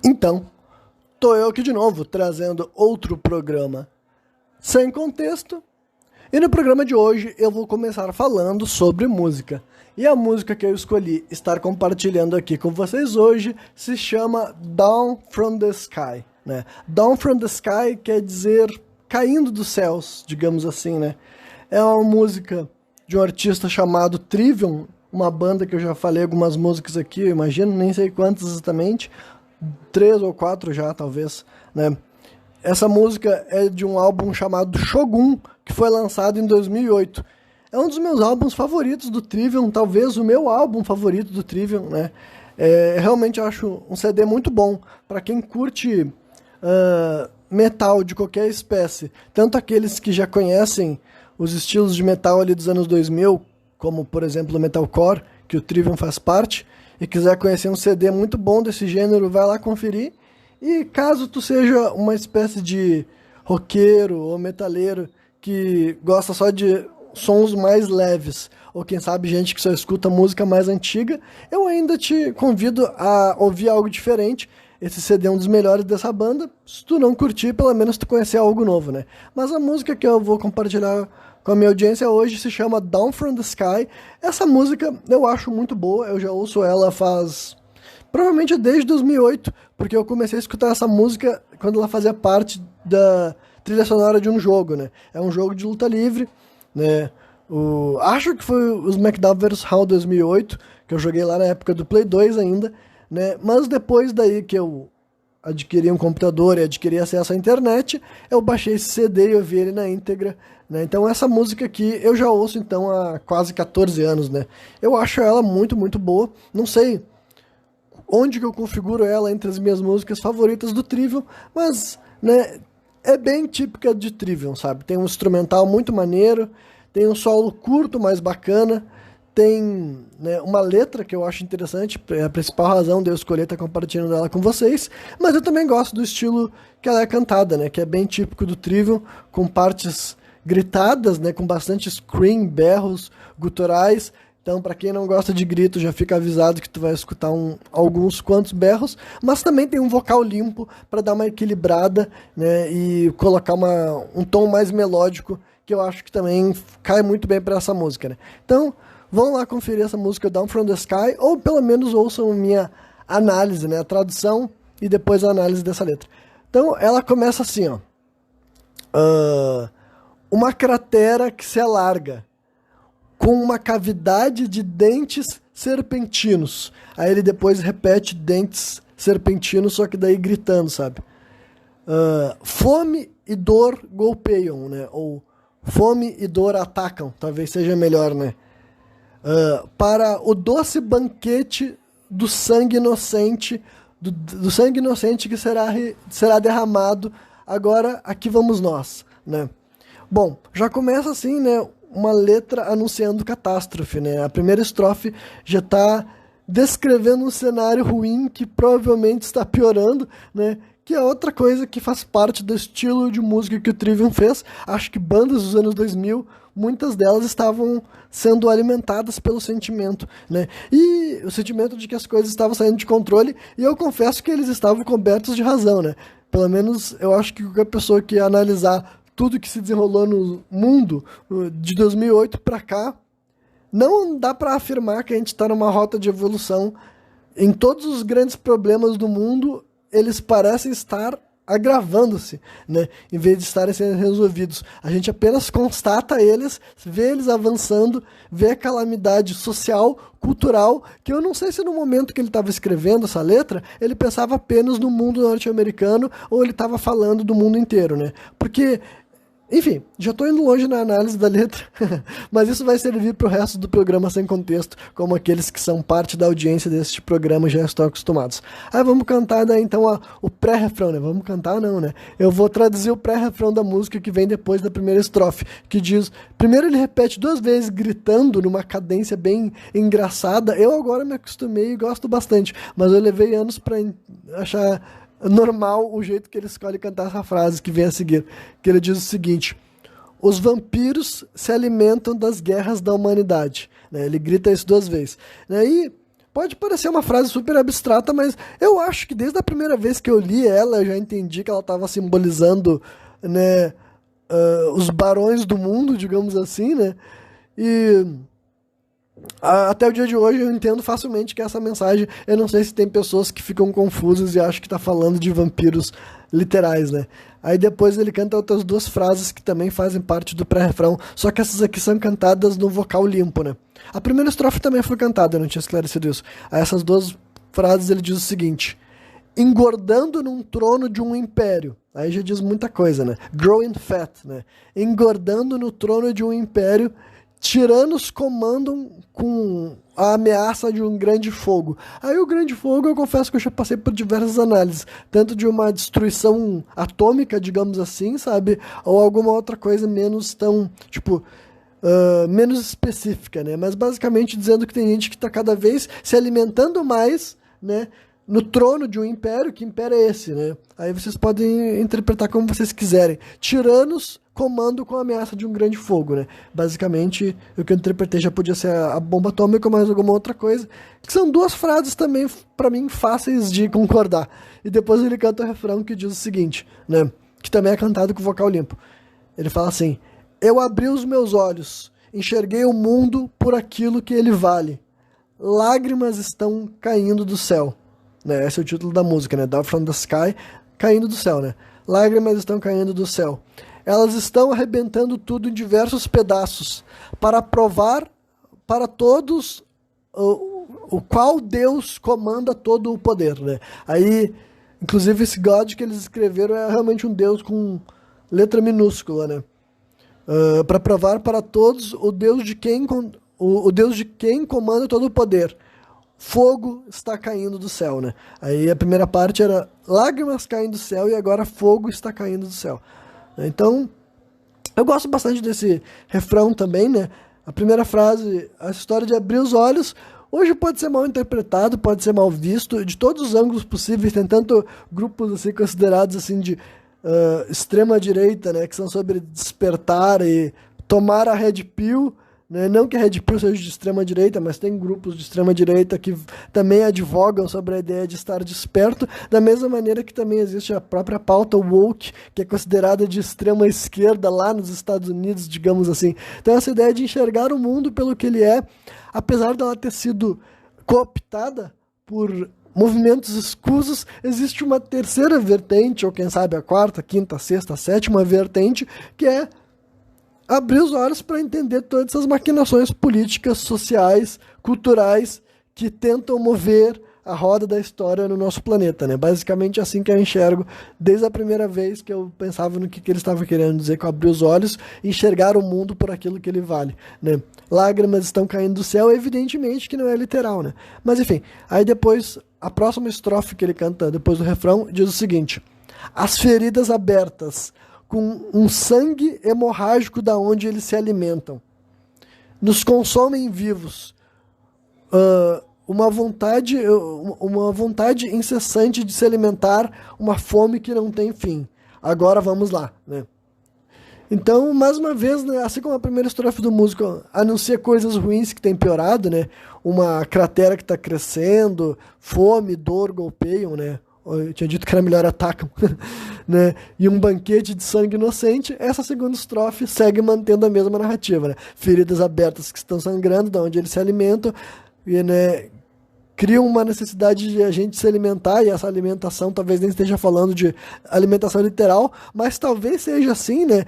Então, tô eu aqui de novo, trazendo outro programa sem contexto. E no programa de hoje eu vou começar falando sobre música. E a música que eu escolhi estar compartilhando aqui com vocês hoje se chama Down from the Sky, né? Down from the Sky quer dizer caindo dos céus, digamos assim, né? É uma música de um artista chamado Trivium, uma banda que eu já falei algumas músicas aqui, eu imagino, nem sei quantas exatamente, 3 ou 4 já, talvez, né? Essa música é de um álbum chamado Shogun, que foi lançado em 2008. É um dos meus álbuns favoritos do Trivium, talvez o meu álbum favorito do Trivium, né? Realmente acho um CD muito bom para quem curte metal de qualquer espécie. Tanto aqueles que já conhecem os estilos de metal ali dos anos 2000, como por exemplo o metalcore, que o Trivium faz parte, e quiser conhecer um CD muito bom desse gênero, vai lá conferir. E caso tu seja uma espécie de roqueiro ou metaleiro que gosta só de sons mais leves, ou quem sabe gente que só escuta música mais antiga, eu ainda te convido a ouvir algo diferente. Esse CD é um dos melhores dessa banda. Se tu não curtir, pelo menos tu conhecer algo novo, né? Mas a música que eu vou compartilhar com a minha audiência hoje se chama Down from the Sky. Essa música eu acho muito boa, eu já ouço ela faz... provavelmente desde 2008, porque eu comecei a escutar essa música quando ela fazia parte da trilha sonora de um jogo, né? É um jogo de luta livre, né? Acho que foi o SmackDown vs Raw 2008, que eu joguei lá na época do Play 2 ainda, né? Mas depois daí que eu adquiri um computador e adquiri acesso à internet, eu baixei esse CD e ouvi ele na íntegra, né? Então essa música aqui eu já ouço então há quase 14 anos, né? Eu acho ela muito, muito boa. Não sei onde que eu configuro ela entre as minhas músicas favoritas do Trivium, mas, né, é bem típica de Trivium, sabe? Tem um instrumental muito maneiro, tem um solo curto, mais bacana, tem, né, uma letra que eu acho interessante, é a principal razão de eu escolher estar compartilhando ela com vocês, mas eu também gosto do estilo que ela é cantada, né, que é bem típico do Trivium, com partes gritadas, né, com bastante scream, berros, guturais. Então, para quem não gosta de grito, já fica avisado que tu vai escutar alguns quantos berros, mas também tem um vocal limpo para dar uma equilibrada, né, e colocar um tom mais melódico, que eu acho que também cai muito bem para essa música, né? Então, vão lá conferir essa música Down from the Sky, ou pelo menos ouçam minha análise, né, a tradução e depois a análise dessa letra. Então, ela começa assim, ó. Uma cratera que se alarga com uma cavidade de dentes serpentinos. Aí ele depois repete dentes serpentinos, só que daí gritando, sabe? Fome e dor golpeiam, né? Ou fome e dor atacam, talvez seja melhor, né? Para o doce banquete do sangue inocente, do sangue inocente que será derramado, agora aqui vamos nós, né? Bom, já começa assim, né? Uma letra anunciando catástrofe, né? A primeira estrofe já está descrevendo um cenário ruim que provavelmente está piorando, né? Que é outra coisa que faz parte do estilo de música que o Trivium fez. Acho que bandas dos anos 2000, muitas delas estavam sendo alimentadas pelo sentimento, né? E o sentimento de que as coisas estavam saindo de controle, e eu confesso que eles estavam cobertos de razão, né? Pelo menos eu acho que qualquer pessoa que analisar tudo que se desenrolou no mundo de 2008 para cá, não dá para afirmar que a gente está numa rota de evolução. Em todos os grandes problemas do mundo, eles parecem estar agravando-se, né? Em vez de estarem sendo resolvidos. A gente apenas constata eles, vê eles avançando, vê a calamidade social, cultural, que eu não sei se no momento que ele estava escrevendo essa letra, ele pensava apenas no mundo norte-americano ou ele estava falando do mundo inteiro, né? Porque... enfim, já estou indo longe na análise da letra, mas isso vai servir para o resto do programa sem contexto, como aqueles que são parte da audiência deste programa já estão acostumados. Aí vamos cantar daí então o pré-refrão, né? Vamos cantar não, né? Eu vou traduzir o pré-refrão da música que vem depois da primeira estrofe, que diz... Primeiro ele repete 2 vezes gritando numa cadência bem engraçada. Eu agora me acostumei e gosto bastante, mas eu levei anos para achar normal o jeito que ele escolhe cantar essa frase que vem a seguir, que ele diz o seguinte: os vampiros se alimentam das guerras da humanidade, né? Ele grita isso 2 vezes, né? E pode parecer uma frase super abstrata, mas eu acho que desde a primeira vez que eu li ela, eu já entendi que ela estava simbolizando, né, os barões do mundo, digamos assim, né? E até o dia de hoje eu entendo facilmente que essa mensagem, eu não sei se tem pessoas que ficam confusas e acham que tá falando de vampiros literais, né? Aí depois ele canta outras duas frases que também fazem parte do pré-refrão, só que essas aqui são cantadas no vocal limpo, né? A primeira estrofe também foi cantada, eu não tinha esclarecido isso. Aí essas duas frases ele diz o seguinte: engordando num trono de um império. Aí já diz muita coisa, né? Growing fat, né? Engordando no trono de um império, tiranos comandam com a ameaça de um grande fogo. Aí o grande fogo, eu confesso que eu já passei por diversas análises, tanto de uma destruição atômica, digamos assim, sabe? Ou alguma outra coisa menos tão, tipo, menos específica, né? Mas basicamente dizendo que tem gente que está cada vez se alimentando mais, né, no trono de um império. Que império é esse, né? Aí vocês podem interpretar como vocês quiserem. Tiranos comando com a ameaça de um grande fogo, né? Basicamente, o que eu interpretei já podia ser a bomba atômica ou mais alguma outra coisa. Que são duas frases também, para mim, fáceis de concordar. E depois ele canta o refrão que diz o seguinte, né? Que também é cantado com vocal limpo. Ele fala assim: eu abri os meus olhos, enxerguei o mundo por aquilo que ele vale. Lágrimas estão caindo do céu. Né? Esse é o título da música, né? Down from the Sky, caindo do céu, né? Lágrimas estão caindo do céu. Elas estão arrebentando tudo em diversos pedaços, para provar para todos o qual Deus comanda todo o poder, né? Aí, inclusive, esse God que eles escreveram é realmente um Deus com letra minúscula, né? Para provar para todos o Deus de quem comanda todo o poder. Fogo está caindo do céu, né? Aí a primeira parte era lágrimas caindo do céu e agora fogo está caindo do céu. Então, eu gosto bastante desse refrão também, né? A primeira frase, a história de abrir os olhos, hoje pode ser mal interpretado, pode ser mal visto, de todos os ângulos possíveis. Tem tanto grupos assim, considerados assim, de extrema direita, né? Que são sobre despertar e tomar a Red Pill, né? Não que a Red Pill seja de extrema direita, mas tem grupos de extrema direita que também advogam sobre a ideia de estar desperto, da mesma maneira que também existe a própria pauta woke, que é considerada de extrema esquerda lá nos Estados Unidos, digamos assim. Então essa ideia de enxergar o mundo pelo que ele é, apesar dela ter sido cooptada por movimentos escusos, existe uma terceira vertente, ou quem sabe a quarta, quinta, sexta, sétima vertente, que é abrir os olhos para entender todas essas maquinações políticas, sociais, culturais que tentam mover a roda da história no nosso planeta, né? Basicamente assim que eu enxergo desde a primeira vez que eu pensava no que ele estava querendo dizer com abrir os olhos e enxergar o mundo por aquilo que ele vale, né? Lágrimas estão caindo do céu, evidentemente que não é literal, né? Mas enfim, aí depois, a próxima estrofe que ele canta depois do refrão diz o seguinte: as feridas abertas com um sangue hemorrágico da onde eles se alimentam, nos consomem vivos, uma vontade incessante de se alimentar, uma fome que não tem fim. Agora vamos lá, né? Então, mais uma vez, né, assim como a primeira estrofe do músico anuncia coisas ruins que tem piorado, né? Uma cratera que está crescendo, fome, dor golpeiam, né? Eu tinha dito que era melhor atacam, né? E um banquete de sangue inocente. Essa segunda estrofe segue mantendo a mesma narrativa, né? Feridas abertas que estão sangrando, da onde eles se alimentam, e, né, criam uma necessidade de a gente se alimentar, e essa alimentação talvez nem esteja falando de alimentação literal, mas talvez seja assim, né?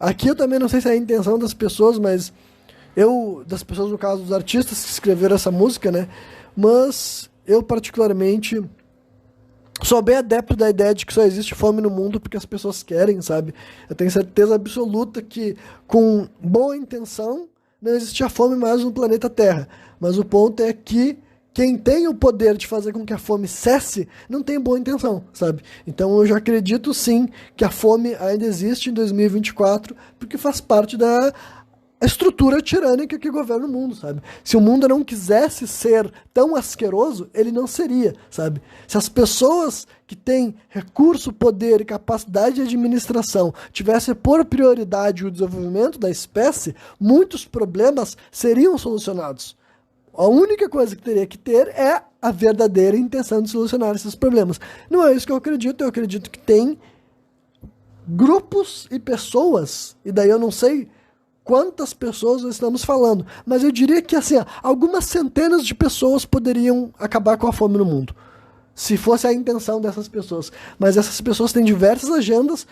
Aqui eu também não sei se é a intenção das pessoas, mas das pessoas, no caso dos artistas que escreveram essa música, né? Mas eu particularmente sou bem adepto da ideia de que só existe fome no mundo porque as pessoas querem, sabe? Eu tenho certeza absoluta que, com boa intenção, não existia fome mais no planeta Terra. Mas o ponto é que quem tem o poder de fazer com que a fome cesse, não tem boa intenção, sabe? Então eu já acredito, sim, que a fome ainda existe em 2024, porque faz parte da estrutura tirânica que governa o mundo, sabe? Se o mundo não quisesse ser tão asqueroso, ele não seria, sabe? Se as pessoas que têm recurso, poder e capacidade de administração tivessem por prioridade o desenvolvimento da espécie, muitos problemas seriam solucionados. A única coisa que teria que ter é a verdadeira intenção de solucionar esses problemas. Não é isso que eu acredito que tem grupos e pessoas, e daí eu não sei quantas pessoas nós estamos falando, mas eu diria que assim, algumas centenas de pessoas poderiam acabar com a fome no mundo, se fosse a intenção dessas pessoas. Mas essas pessoas têm diversas agendas,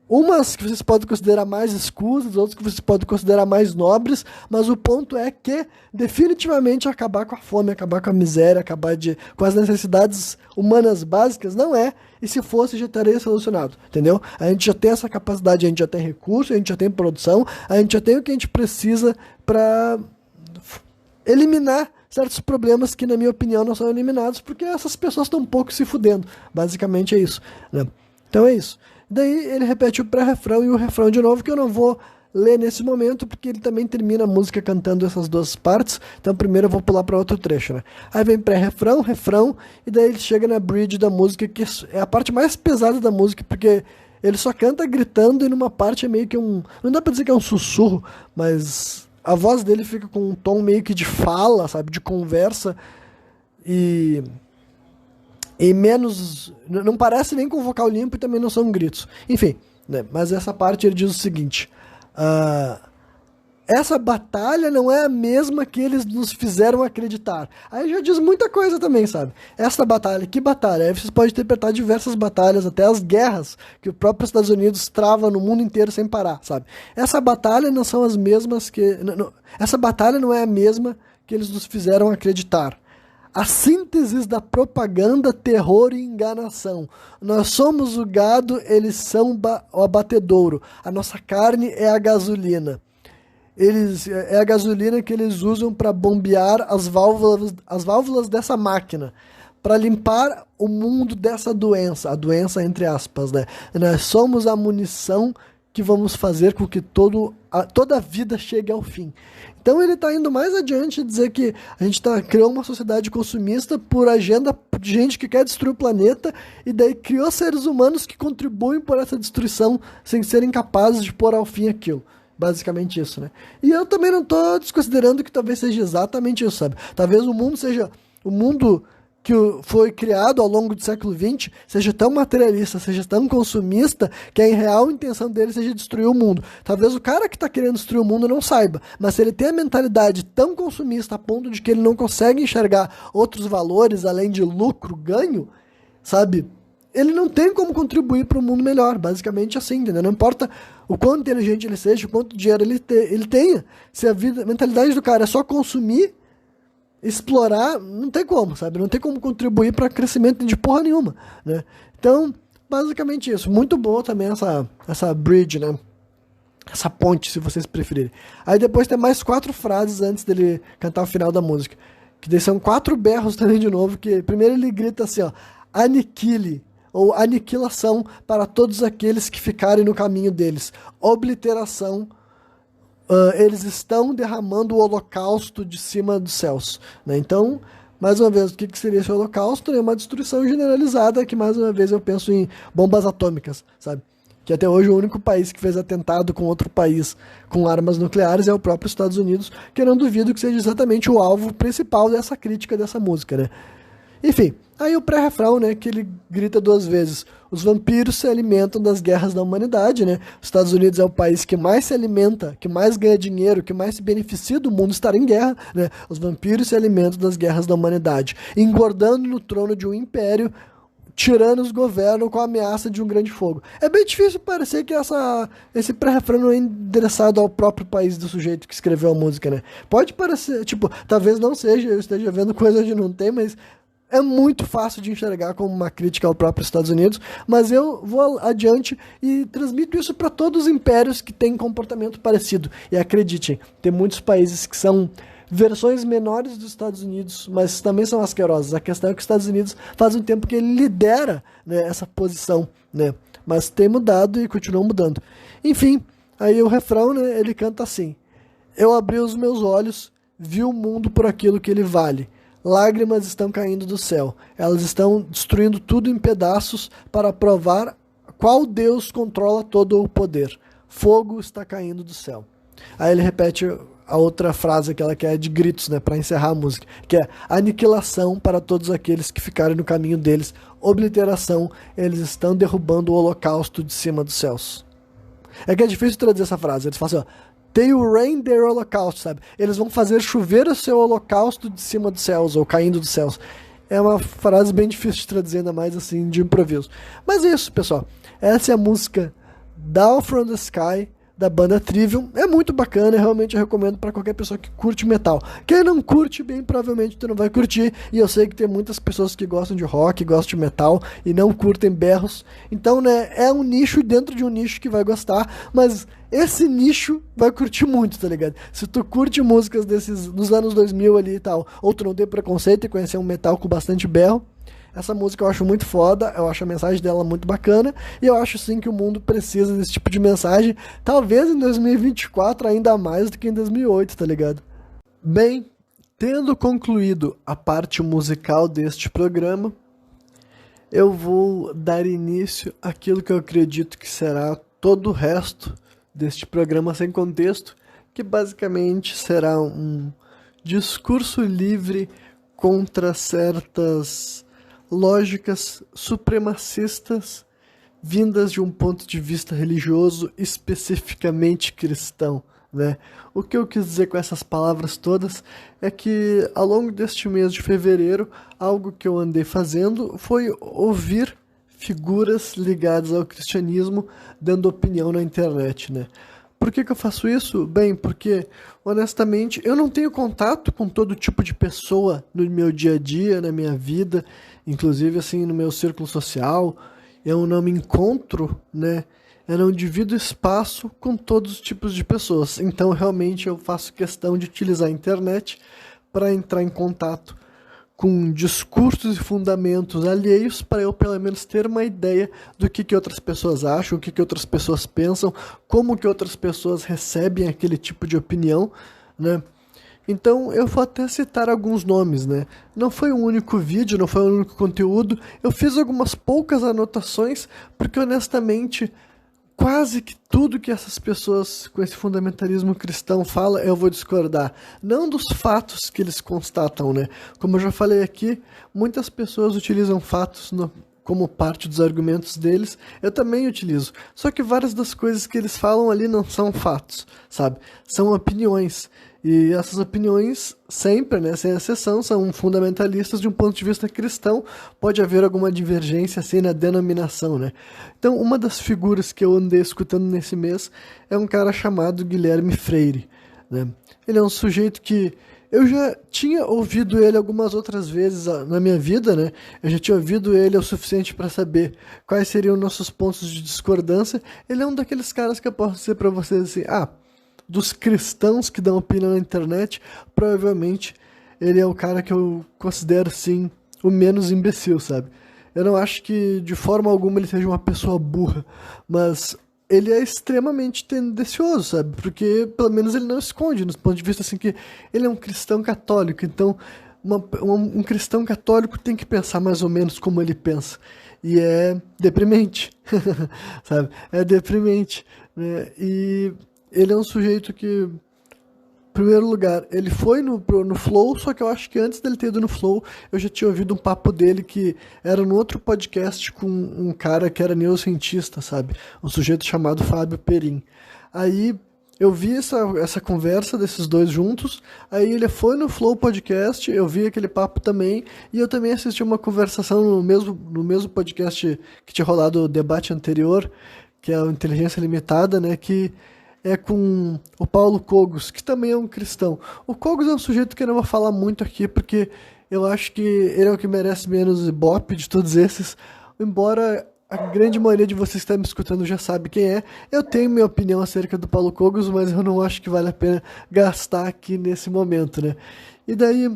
umas que vocês podem considerar mais escusas, outras que vocês podem considerar mais nobres, mas o ponto é que definitivamente acabar com a fome, acabar com a miséria, com as necessidades humanas básicas não é, e se fosse já estaria solucionado, entendeu? A gente já tem essa capacidade, a gente já tem recurso, a gente já tem produção, a gente já tem o que a gente precisa para eliminar certos problemas que, na minha opinião, não são eliminados, porque essas pessoas estão um pouco se fudendo. Basicamente é isso, né? Então é isso. Daí ele repete o pré-refrão e o refrão de novo, que eu não vou ler nesse momento, porque ele também termina a música cantando essas duas partes. Então primeiro eu vou pular para outro trecho, né? Aí vem pré-refrão, refrão, e daí ele chega na bridge da música, que é a parte mais pesada da música, porque ele só canta gritando, e numa parte é meio que não dá pra dizer que é um sussurro, mas a voz dele fica com um tom meio que de fala, sabe? De conversa, e menos... Não parece nem com vocal limpo, e também não são gritos. Enfim, né? Mas essa parte ele diz o seguinte: essa batalha não é a mesma que eles nos fizeram acreditar. Aí já diz muita coisa também, sabe? Essa batalha, que batalha? Aí vocês podem interpretar diversas batalhas, até as guerras que o próprio Estados Unidos trava no mundo inteiro sem parar, sabe? Essa batalha não são as mesmas que... essa batalha não é a mesma que eles nos fizeram acreditar. A síntese da propaganda, terror e enganação. Nós somos o gado, eles são o abatedouro. A nossa carne é a gasolina. É a gasolina que eles usam para bombear as válvulas dessa máquina, para limpar o mundo dessa doença, a doença entre aspas, né? Nós somos a munição que vamos fazer com que toda a vida chegue ao fim. Então ele está indo mais adiante e dizer que a gente criou uma sociedade consumista por agenda de gente que quer destruir o planeta, e daí criou seres humanos que contribuem por essa destruição sem serem capazes de pôr ao fim aquilo. Basicamente isso, né? E eu também não estou desconsiderando que talvez seja exatamente isso, sabe? Talvez o mundo seja... O mundo que foi criado ao longo do século XX seja tão materialista, seja tão consumista, que a real intenção dele seja destruir o mundo. Talvez o cara que está querendo destruir o mundo não saiba, mas se ele tem a mentalidade tão consumista a ponto de que ele não consegue enxergar outros valores além de lucro, ganho, sabe? Ele não tem como contribuir para um mundo melhor, basicamente assim, entendeu? Não importa o quão inteligente ele seja, o quanto dinheiro ele tenha, se a mentalidade do cara é só consumir, explorar, não tem como, sabe? Não tem como contribuir para crescimento de porra nenhuma, né? Então, basicamente isso. Muito boa também essa bridge, né? Essa ponte, se vocês preferirem. Aí depois tem mais 4 frases antes dele cantar o final da música, que daí são 4 berros também de novo, que primeiro ele grita assim, ó: aniquile, ou aniquilação para todos aqueles que ficarem no caminho deles. Obliteração, eles estão derramando o holocausto de cima dos céus, né? Então, mais uma vez, o que seria esse holocausto? É uma destruição generalizada, que mais uma vez eu penso em bombas atômicas, sabe? Que até hoje o único país que fez atentado com outro país com armas nucleares é o próprio Estados Unidos, que eu não duvido que seja exatamente o alvo principal dessa crítica dessa música, né? Enfim, aí o pré-refrão, né, que ele grita 2 vezes: os vampiros se alimentam das guerras da humanidade, né? Os Estados Unidos é o país que mais se alimenta, que mais ganha dinheiro, que mais se beneficia do mundo estar em guerra, né? Os vampiros se alimentam das guerras da humanidade, engordando no trono de um império, tiranos governam com a ameaça de um grande fogo. É bem difícil parecer que esse pré-refrão não é endereçado ao próprio país do sujeito que escreveu a música, né? Pode parecer, tipo, talvez não seja, eu esteja vendo coisa onde não tem, mas é muito fácil de enxergar como uma crítica ao próprio Estados Unidos, mas eu vou adiante e transmito isso para todos os impérios que têm comportamento parecido. E acreditem, tem muitos países que são versões menores dos Estados Unidos, mas também são asquerosos. A questão é que os Estados Unidos faz um tempo que ele lidera, né, essa posição, né? Mas tem mudado e continua mudando. Enfim, aí o refrão, né, ele canta assim: eu abri os meus olhos, vi o mundo por aquilo que ele vale. Lágrimas estão caindo do céu. Elas estão destruindo tudo em pedaços para provar qual Deus controla todo o poder. Fogo está caindo do céu. Aí ele repete a outra frase, aquela que é de gritos, né, para encerrar a música, que é aniquilação para todos aqueles que ficarem no caminho deles, obliteração, eles estão derrubando o holocausto de cima dos céus. É que é difícil traduzir essa frase, eles falam assim, ó, they will rain their holocaust, sabe? Eles vão fazer chover o seu holocausto de cima dos céus, ou caindo dos céus. É uma frase bem difícil de traduzir, ainda mais assim, de improviso. Mas é isso, pessoal. Essa é a música Down From The Sky, da banda Trivium. É muito bacana, eu realmente recomendo para qualquer pessoa que curte metal. Quem não curte, bem provavelmente tu não vai curtir, e eu sei que tem muitas pessoas que gostam de rock, gostam de metal, e não curtem berros. Então, né, é um nicho dentro de um nicho que vai gostar, mas esse nicho vai curtir muito, tá ligado? Se tu curte músicas dos anos 2000 ali e tal, ou tu não tem preconceito e conhecer um metal com bastante berro, essa música eu acho muito foda, eu acho a mensagem dela muito bacana, e eu acho sim que o mundo precisa desse tipo de mensagem, talvez em 2024 ainda mais do que em 2008, tá ligado? Bem, tendo concluído a parte musical deste programa, eu vou dar início àquilo que eu acredito que será todo o resto deste programa sem contexto, que basicamente será um discurso livre contra certas lógicas supremacistas vindas de um ponto de vista religioso, especificamente cristão, né? O que eu quis dizer com essas palavras todas é que ao longo deste mês de fevereiro, algo que eu andei fazendo foi ouvir figuras ligadas ao cristianismo dando opinião na internet, né? Por que eu faço isso? Bem, porque, honestamente, eu não tenho contato com todo tipo de pessoa no meu dia a dia, na minha vida, inclusive, assim, no meu círculo social. Eu não me encontro, né? Eu não divido espaço com todos os tipos de pessoas. Então, realmente, eu faço questão de utilizar a internet para entrar em contato com discursos e fundamentos alheios para eu pelo menos ter uma ideia do que outras pessoas acham, o que outras pessoas pensam, como que outras pessoas recebem aquele tipo de opinião, né? Então eu vou até citar alguns nomes, né? Não foi um único vídeo, não foi um único conteúdo, eu fiz algumas poucas anotações, porque honestamente quase que tudo que essas pessoas com esse fundamentalismo cristão falam, eu vou discordar. Não dos fatos que eles constatam, né? Como eu já falei aqui, muitas pessoas utilizam fatos como parte dos argumentos deles. Eu também utilizo. Só que várias das coisas que eles falam ali não são fatos, sabe? São opiniões. E essas opiniões, sempre, né, sem exceção, são fundamentalistas de um ponto de vista cristão. Pode haver alguma divergência assim na denominação, né? Então, uma das figuras que eu andei escutando nesse mês é um cara chamado Guilherme Freire, né? Ele é um sujeito que eu já tinha ouvido ele algumas outras vezes na minha vida, né? Eu já tinha ouvido ele o suficiente para saber quais seriam nossos pontos de discordância. Ele é um daqueles caras que eu posso dizer para vocês assim, dos cristãos que dão opinião na internet, provavelmente ele é o cara que eu considero, sim, o menos imbecil, sabe? Eu não acho que, de forma alguma, ele seja uma pessoa burra, mas ele é extremamente tendencioso, sabe? Porque, pelo menos, ele não esconde, no ponto de vista, assim, que ele é um cristão católico, então, um cristão católico tem que pensar mais ou menos como ele pensa. E é deprimente, sabe? É deprimente, né? E ele é um sujeito que, em primeiro lugar, ele foi no Flow, só que eu acho que antes dele ter ido no Flow, eu já tinha ouvido um papo dele que era num outro podcast com um cara que era neurocientista, sabe? Um sujeito chamado Fábio Perim. Aí eu vi essa conversa desses dois juntos, aí ele foi no Flow Podcast, eu vi aquele papo também, e eu também assisti uma conversação no mesmo podcast que tinha rolado o debate anterior, que é o Inteligência Limitada, né? Que é com o Paulo Cogos, que também é um cristão. O Cogos é um sujeito que eu não vou falar muito aqui, porque eu acho que ele é o que merece menos ibope de todos esses, embora a grande maioria de vocês que estão me escutando já sabe quem é. Eu tenho minha opinião acerca do Paulo Cogos, mas eu não acho que vale a pena gastar aqui nesse momento, né? E daí...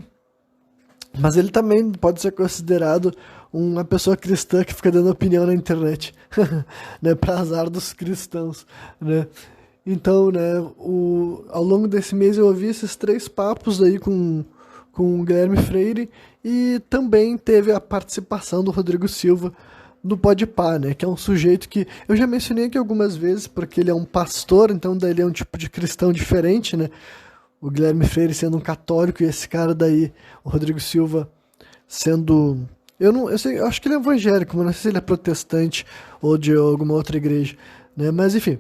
Mas ele também pode ser considerado uma pessoa cristã que fica dando opinião na internet, né? Para azar dos cristãos, né? Então, né, ao longo desse mês eu ouvi esses 3 papos aí com o Guilherme Freire, e também teve a participação do Rodrigo Silva do Podpah, né, que é um sujeito que eu já mencionei aqui algumas vezes, porque ele é um pastor, então daí ele é um tipo de cristão diferente, né? o Guilherme Freire sendo um católico e esse cara daí, o Rodrigo Silva, sendo... eu acho que ele é evangélico, mas não sei se ele é protestante ou de alguma outra igreja, né? Mas enfim.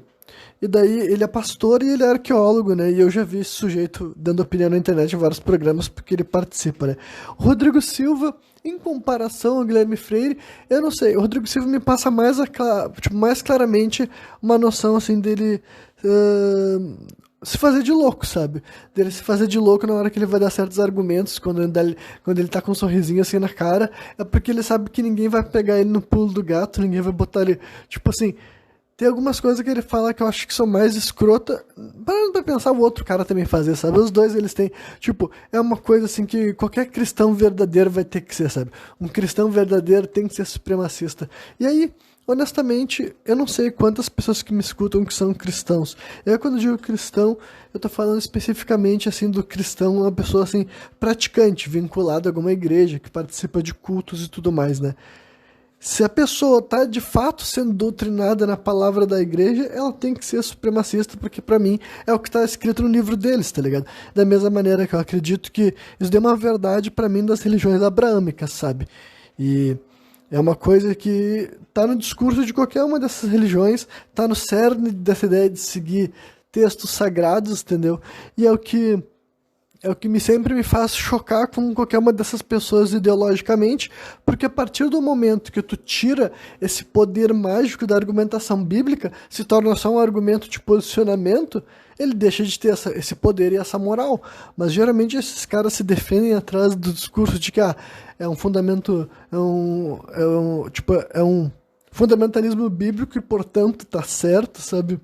E daí ele é pastor e ele é arqueólogo, né? E eu já vi esse sujeito dando opinião na internet em vários programas porque ele participa, né? O Rodrigo Silva, em comparação ao Guilherme Freire, eu não sei, o Rodrigo Silva me passa mais claramente uma noção, assim, dele se fazer de louco, sabe? Dele se fazer de louco na hora que ele vai dar certos argumentos, quando ele tá com um sorrisinho assim na cara, é porque ele sabe que ninguém vai pegar ele no pulo do gato, ninguém vai botar ele, tipo assim... Tem algumas coisas que ele fala que eu acho que são mais escrota. Parando pra pensar o outro cara também fazer, sabe? Os dois, eles têm... Tipo, é uma coisa assim que qualquer cristão verdadeiro vai ter que ser, sabe? Um cristão verdadeiro tem que ser supremacista. E aí, honestamente, eu não sei quantas pessoas que me escutam que são cristãos. Eu, quando digo cristão, eu tô falando especificamente, assim, do cristão, uma pessoa, assim, praticante, vinculada a alguma igreja, que participa de cultos e tudo mais, né? Se a pessoa está de fato sendo doutrinada na palavra da igreja, ela tem que ser supremacista, porque para mim é o que está escrito no livro deles, tá ligado? Da mesma maneira que eu acredito que isso deu uma verdade para mim das religiões abraâmicas, sabe? E é uma coisa que tá no discurso de qualquer uma dessas religiões, tá no cerne dessa ideia de seguir textos sagrados, entendeu? E é o que sempre me faz chocar com qualquer uma dessas pessoas ideologicamente, porque a partir do momento que tu tira esse poder mágico da argumentação bíblica, se torna só um argumento de posicionamento, ele deixa de ter esse poder e essa moral. Mas geralmente esses caras se defendem atrás do discurso de que é um fundamento, é um fundamentalismo bíblico e portanto tá certo, sabe?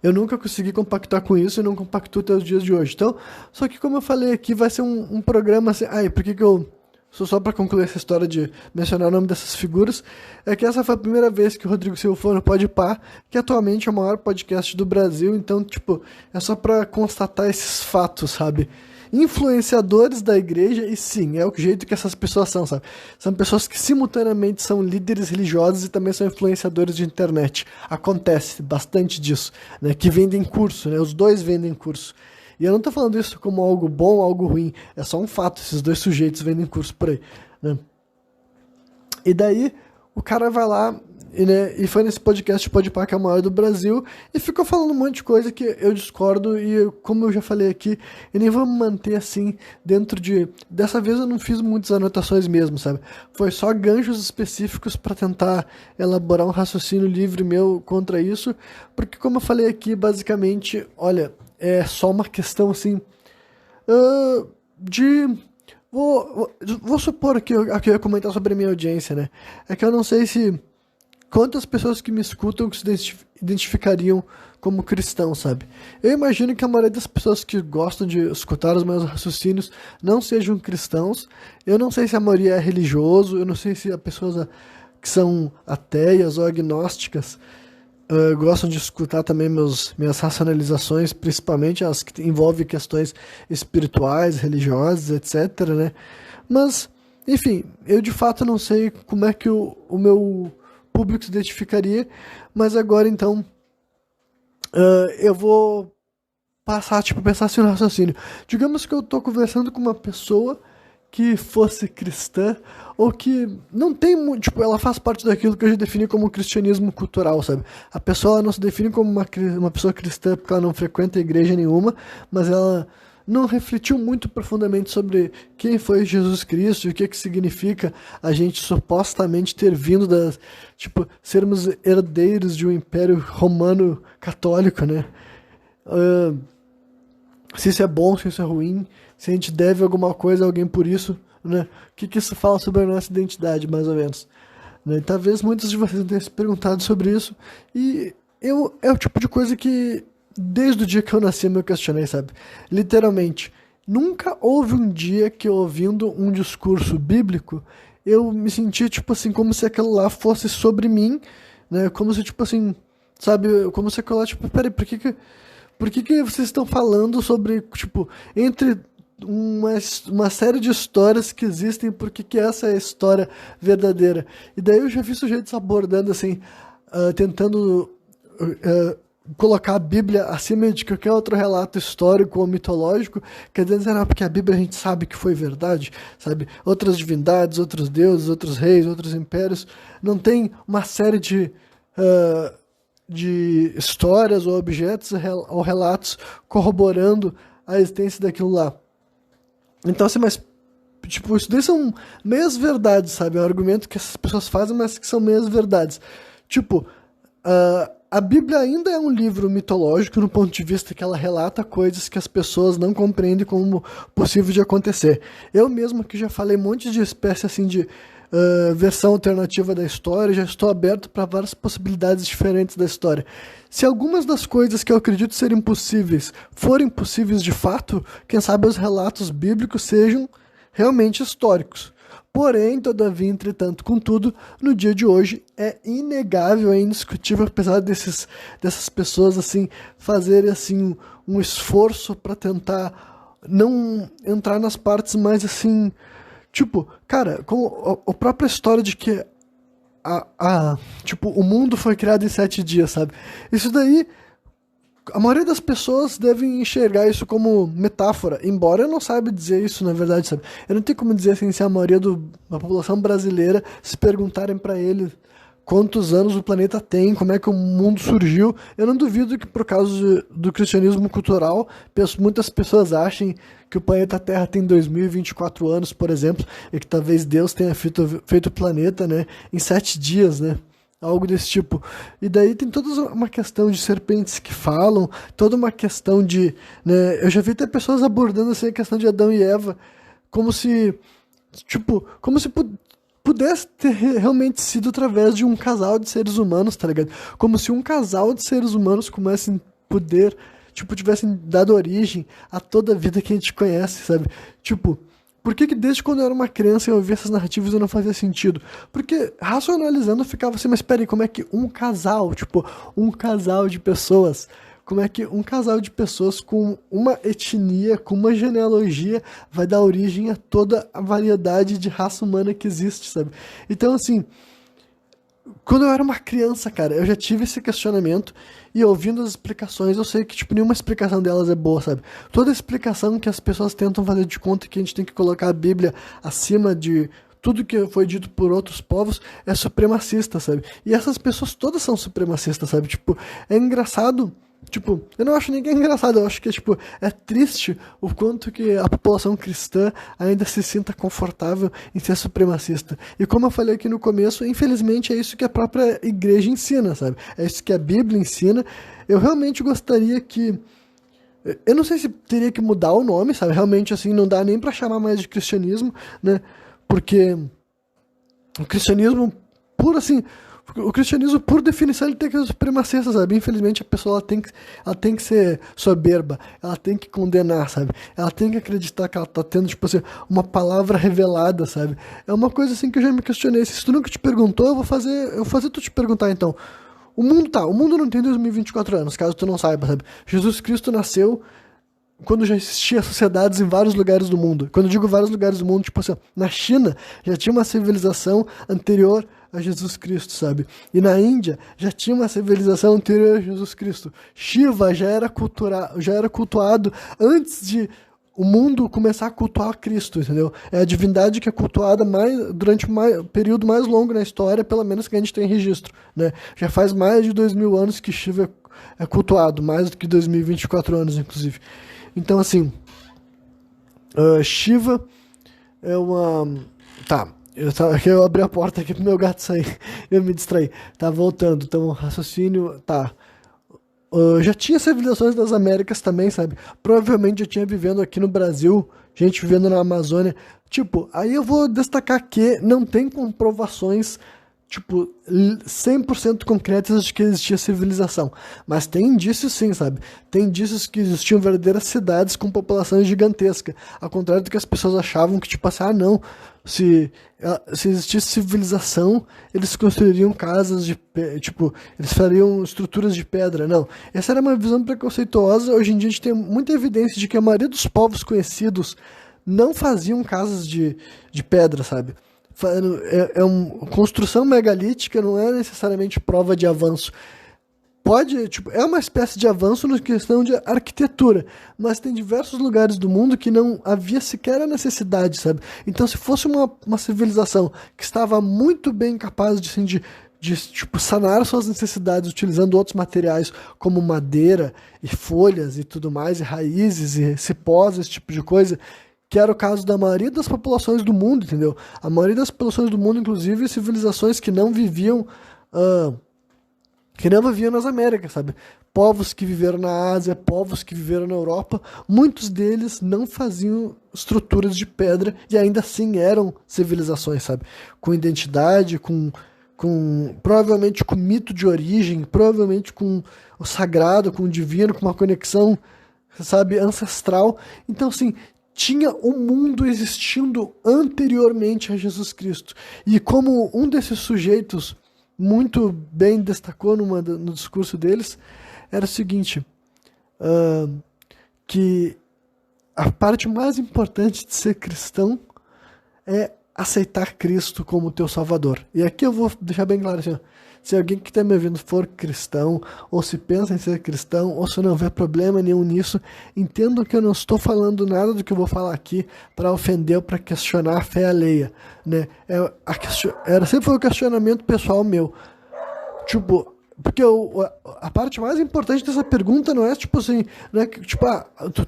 Eu nunca consegui compactar com isso e não compactuo até os dias de hoje. Então, só que como eu falei aqui, vai ser um programa assim... por que eu... Só para concluir essa história de mencionar o nome dessas figuras, é que essa foi a primeira vez que o Rodrigo Silva foi no Podpah, que atualmente é o maior podcast do Brasil. Então, tipo, é só para constatar esses fatos, sabe? Influenciadores da igreja, e sim, é o jeito que essas pessoas são, sabe? São pessoas que simultaneamente são líderes religiosos e também são influenciadores de internet. Acontece bastante disso, né? Que vendem curso, né? Os dois vendem curso. E eu não tô falando isso como algo bom ou algo ruim, é só um fato, esses dois sujeitos vendem curso por aí, né? E daí, o cara vai lá, e foi nesse podcast Podpah, que é o maior do Brasil, e ficou falando um monte de coisa que eu discordo, e como eu já falei aqui, eu nem vou me manter assim dentro de... Dessa vez eu não fiz muitas anotações mesmo, sabe? Foi só ganchos específicos para tentar elaborar um raciocínio livre meu contra isso, porque como eu falei aqui, basicamente, olha, é só uma questão assim de... Vou supor que eu ia comentar sobre a minha audiência, né? É que eu não sei se... Quantas pessoas que me escutam que se identificariam como cristãos, sabe? Eu imagino que a maioria das pessoas que gostam de escutar os meus raciocínios não sejam cristãos. Eu não sei se a maioria é religioso, eu não sei se as pessoas que são ateias ou agnósticas gostam de escutar também minhas racionalizações, principalmente as que envolvem questões espirituais, religiosas, etc, né? Mas, enfim, eu de fato não sei como é que o meu público se identificaria, mas agora então eu vou pensar assim no raciocínio. Digamos que eu tô conversando com uma pessoa que fosse cristã, ou que não tem muito, tipo, ela faz parte daquilo que eu já defini como cristianismo cultural, sabe? A pessoa não se define como uma pessoa cristã porque ela não frequenta igreja nenhuma, mas ela não refletiu muito profundamente sobre quem foi Jesus Cristo e o que significa a gente supostamente ter vindo sermos herdeiros de um império romano católico, né? Se isso é bom, se isso é ruim, se a gente deve alguma coisa a alguém por isso, né? O que isso fala sobre a nossa identidade, mais ou menos, né? Talvez muitos de vocês tenham se perguntado sobre isso, e é o tipo de coisa que desde o dia que eu nasci eu me questionei, sabe? Literalmente, nunca houve um dia que eu, ouvindo um discurso bíblico, eu me senti, tipo assim, como se aquilo lá fosse sobre mim, né? Como se, tipo assim, sabe? Como se aquilo lá, tipo, peraí, por que vocês estão falando sobre, tipo, entre uma série de histórias que existem, por que essa é a história verdadeira? E daí eu já vi sujeitos abordando, assim, tentando colocar a Bíblia acima de qualquer outro relato histórico ou mitológico, quer dizer, não, porque a Bíblia a gente sabe que foi verdade, sabe? Outras divindades, outros deuses, outros reis, outros impérios, não tem uma série de histórias ou objetos ou relatos corroborando a existência daquilo lá. Então, assim, mas, tipo, isso daí são meias verdades, sabe? É um argumento que essas pessoas fazem, mas que são meias verdades. Tipo, a Bíblia ainda é um livro mitológico no ponto de vista que ela relata coisas que as pessoas não compreendem como possível de acontecer. Eu mesmo que já falei um monte de espécie assim de versão alternativa da história, já estou aberto para várias possibilidades diferentes da história. Se algumas das coisas que eu acredito serem possíveis forem possíveis de fato, quem sabe os relatos bíblicos sejam realmente históricos. Porém, todavia, entretanto, contudo, no dia de hoje é inegável, é indiscutível, apesar dessas pessoas assim fazerem assim um esforço para tentar não entrar nas partes mais assim, tipo, cara, com a própria história de que tipo, o mundo foi criado em 7 dias, sabe? Isso daí, a maioria das pessoas devem enxergar isso como metáfora, embora eu não saiba dizer isso, na verdade, sabe? Eu não tenho como dizer assim, se a maioria da população brasileira, se perguntarem para ele quantos anos o planeta tem, como é que o mundo surgiu, eu não duvido que por causa do cristianismo cultural, muitas pessoas achem que o planeta Terra tem 2024 anos, por exemplo, e que talvez Deus tenha feito o planeta, né, em 7 dias, né? Algo desse tipo. E daí tem toda uma questão de serpentes que falam, toda uma questão de, né, eu já vi até pessoas abordando assim a questão de Adão e Eva, como se, tipo, pudesse ter realmente sido através de um casal de seres humanos, tá ligado? Como se um casal de seres humanos começasse a poder, tipo, tivessem dado origem a toda a vida que a gente conhece, sabe? Tipo, por que desde quando eu era uma criança eu ouvia essas narrativas e não fazia sentido? Porque, racionalizando, eu ficava assim, mas peraí, como é que um casal, tipo, um casal de pessoas, como é que um casal de pessoas com uma etnia, com uma genealogia, vai dar origem a toda a variedade de raça humana que existe, sabe? Então, assim, quando eu era uma criança, cara, eu já tive esse questionamento e ouvindo as explicações, eu sei que, tipo, nenhuma explicação delas é boa, sabe? Toda explicação que as pessoas tentam fazer de conta que a gente tem que colocar a Bíblia acima de tudo que foi dito por outros povos é supremacista, sabe? E essas pessoas todas são supremacistas, sabe? Tipo, é engraçado. Tipo, eu não acho ninguém engraçado, eu acho que, tipo, é triste o quanto que a população cristã ainda se sinta confortável em ser supremacista. E como eu falei aqui no começo, infelizmente é isso que a própria igreja ensina, sabe? É isso que a Bíblia ensina. Eu realmente gostaria que... Eu não sei se teria que mudar o nome, sabe? Realmente, assim, não dá nem pra chamar mais de cristianismo, né? Porque o cristianismo, o cristianismo, por definição, ele tem que ser supremacista, sabe? Infelizmente, a pessoa ela tem que ser soberba, ela tem que condenar, sabe? Ela tem que acreditar que ela tá tendo, tipo assim, uma palavra revelada, sabe? É uma coisa assim que eu já me questionei. Se tu nunca te perguntou, eu vou fazer tu te perguntar, então. O mundo não tem 2024 anos, caso tu não saiba, sabe? Jesus Cristo nasceu quando já existia sociedades em vários lugares do mundo. Quando eu digo vários lugares do mundo, tipo assim, na China já tinha uma civilização anterior a Jesus Cristo, sabe? E na Índia já tinha uma civilização anterior a Jesus Cristo. Shiva já era cultuado antes de o mundo começar a cultuar Cristo, entendeu? É a divindade que é cultuada durante o período mais longo na história, pelo menos que a gente tem registro, né? Já faz mais de 2000 anos que Shiva é cultuado, mais do que 2024 anos, inclusive. Então, assim, Shiva é uma... Tá, eu abri a porta aqui pro meu gato sair, eu me distraí. Tá, voltando, então, raciocínio, tá. Já tinha civilizações das Américas também, sabe? Provavelmente já tinha vivendo aqui no Brasil, gente vivendo na Amazônia. Tipo, aí eu vou destacar que não tem comprovações, tipo, 100% concretas de que existia civilização. Mas tem indícios sim, sabe? Tem indícios que existiam verdadeiras cidades com população gigantesca. Ao contrário do que as pessoas achavam que, tipo assim, não, se existisse civilização, eles construiriam casas tipo, eles fariam estruturas de pedra. Não, essa era uma visão preconceituosa. Hoje em dia a gente tem muita evidência de que a maioria dos povos conhecidos não faziam casas de pedra, sabe? Construção megalítica não é necessariamente prova de avanço. pode, tipo, é uma espécie de avanço na questão de arquitetura, mas tem diversos lugares do mundo que não havia sequer a necessidade, sabe? Então, se fosse uma civilização que estava muito bem capaz de, assim, de tipo, sanar suas necessidades utilizando outros materiais como madeira e folhas e tudo mais, e raízes e cipós, esse tipo de coisa, que era o caso da maioria das populações do mundo, entendeu? A maioria das populações do mundo, inclusive civilizações que não viviam nas Américas, sabe? Povos que viveram na Ásia, povos que viveram na Europa, muitos deles não faziam estruturas de pedra e ainda assim eram civilizações, sabe? Com identidade, com provavelmente com mito de origem, provavelmente com o sagrado, com o divino, com uma conexão, sabe, ancestral. Então, assim, tinha um mundo existindo anteriormente a Jesus Cristo. E como um desses sujeitos muito bem destacou no discurso deles, era o seguinte, que a parte mais importante de ser cristão é aceitar Cristo como teu Salvador. E aqui eu vou deixar bem claro assim, ó, se alguém que está me ouvindo for cristão, ou se pensa em ser cristão, ou se não vê problema nenhum nisso, entendo que eu não estou falando nada do que eu vou falar aqui para ofender ou para questionar a fé alheia, né? Sempre foi um questionamento pessoal meu. Tipo, porque a parte mais importante dessa pergunta não é tipo assim, não é que, tipo,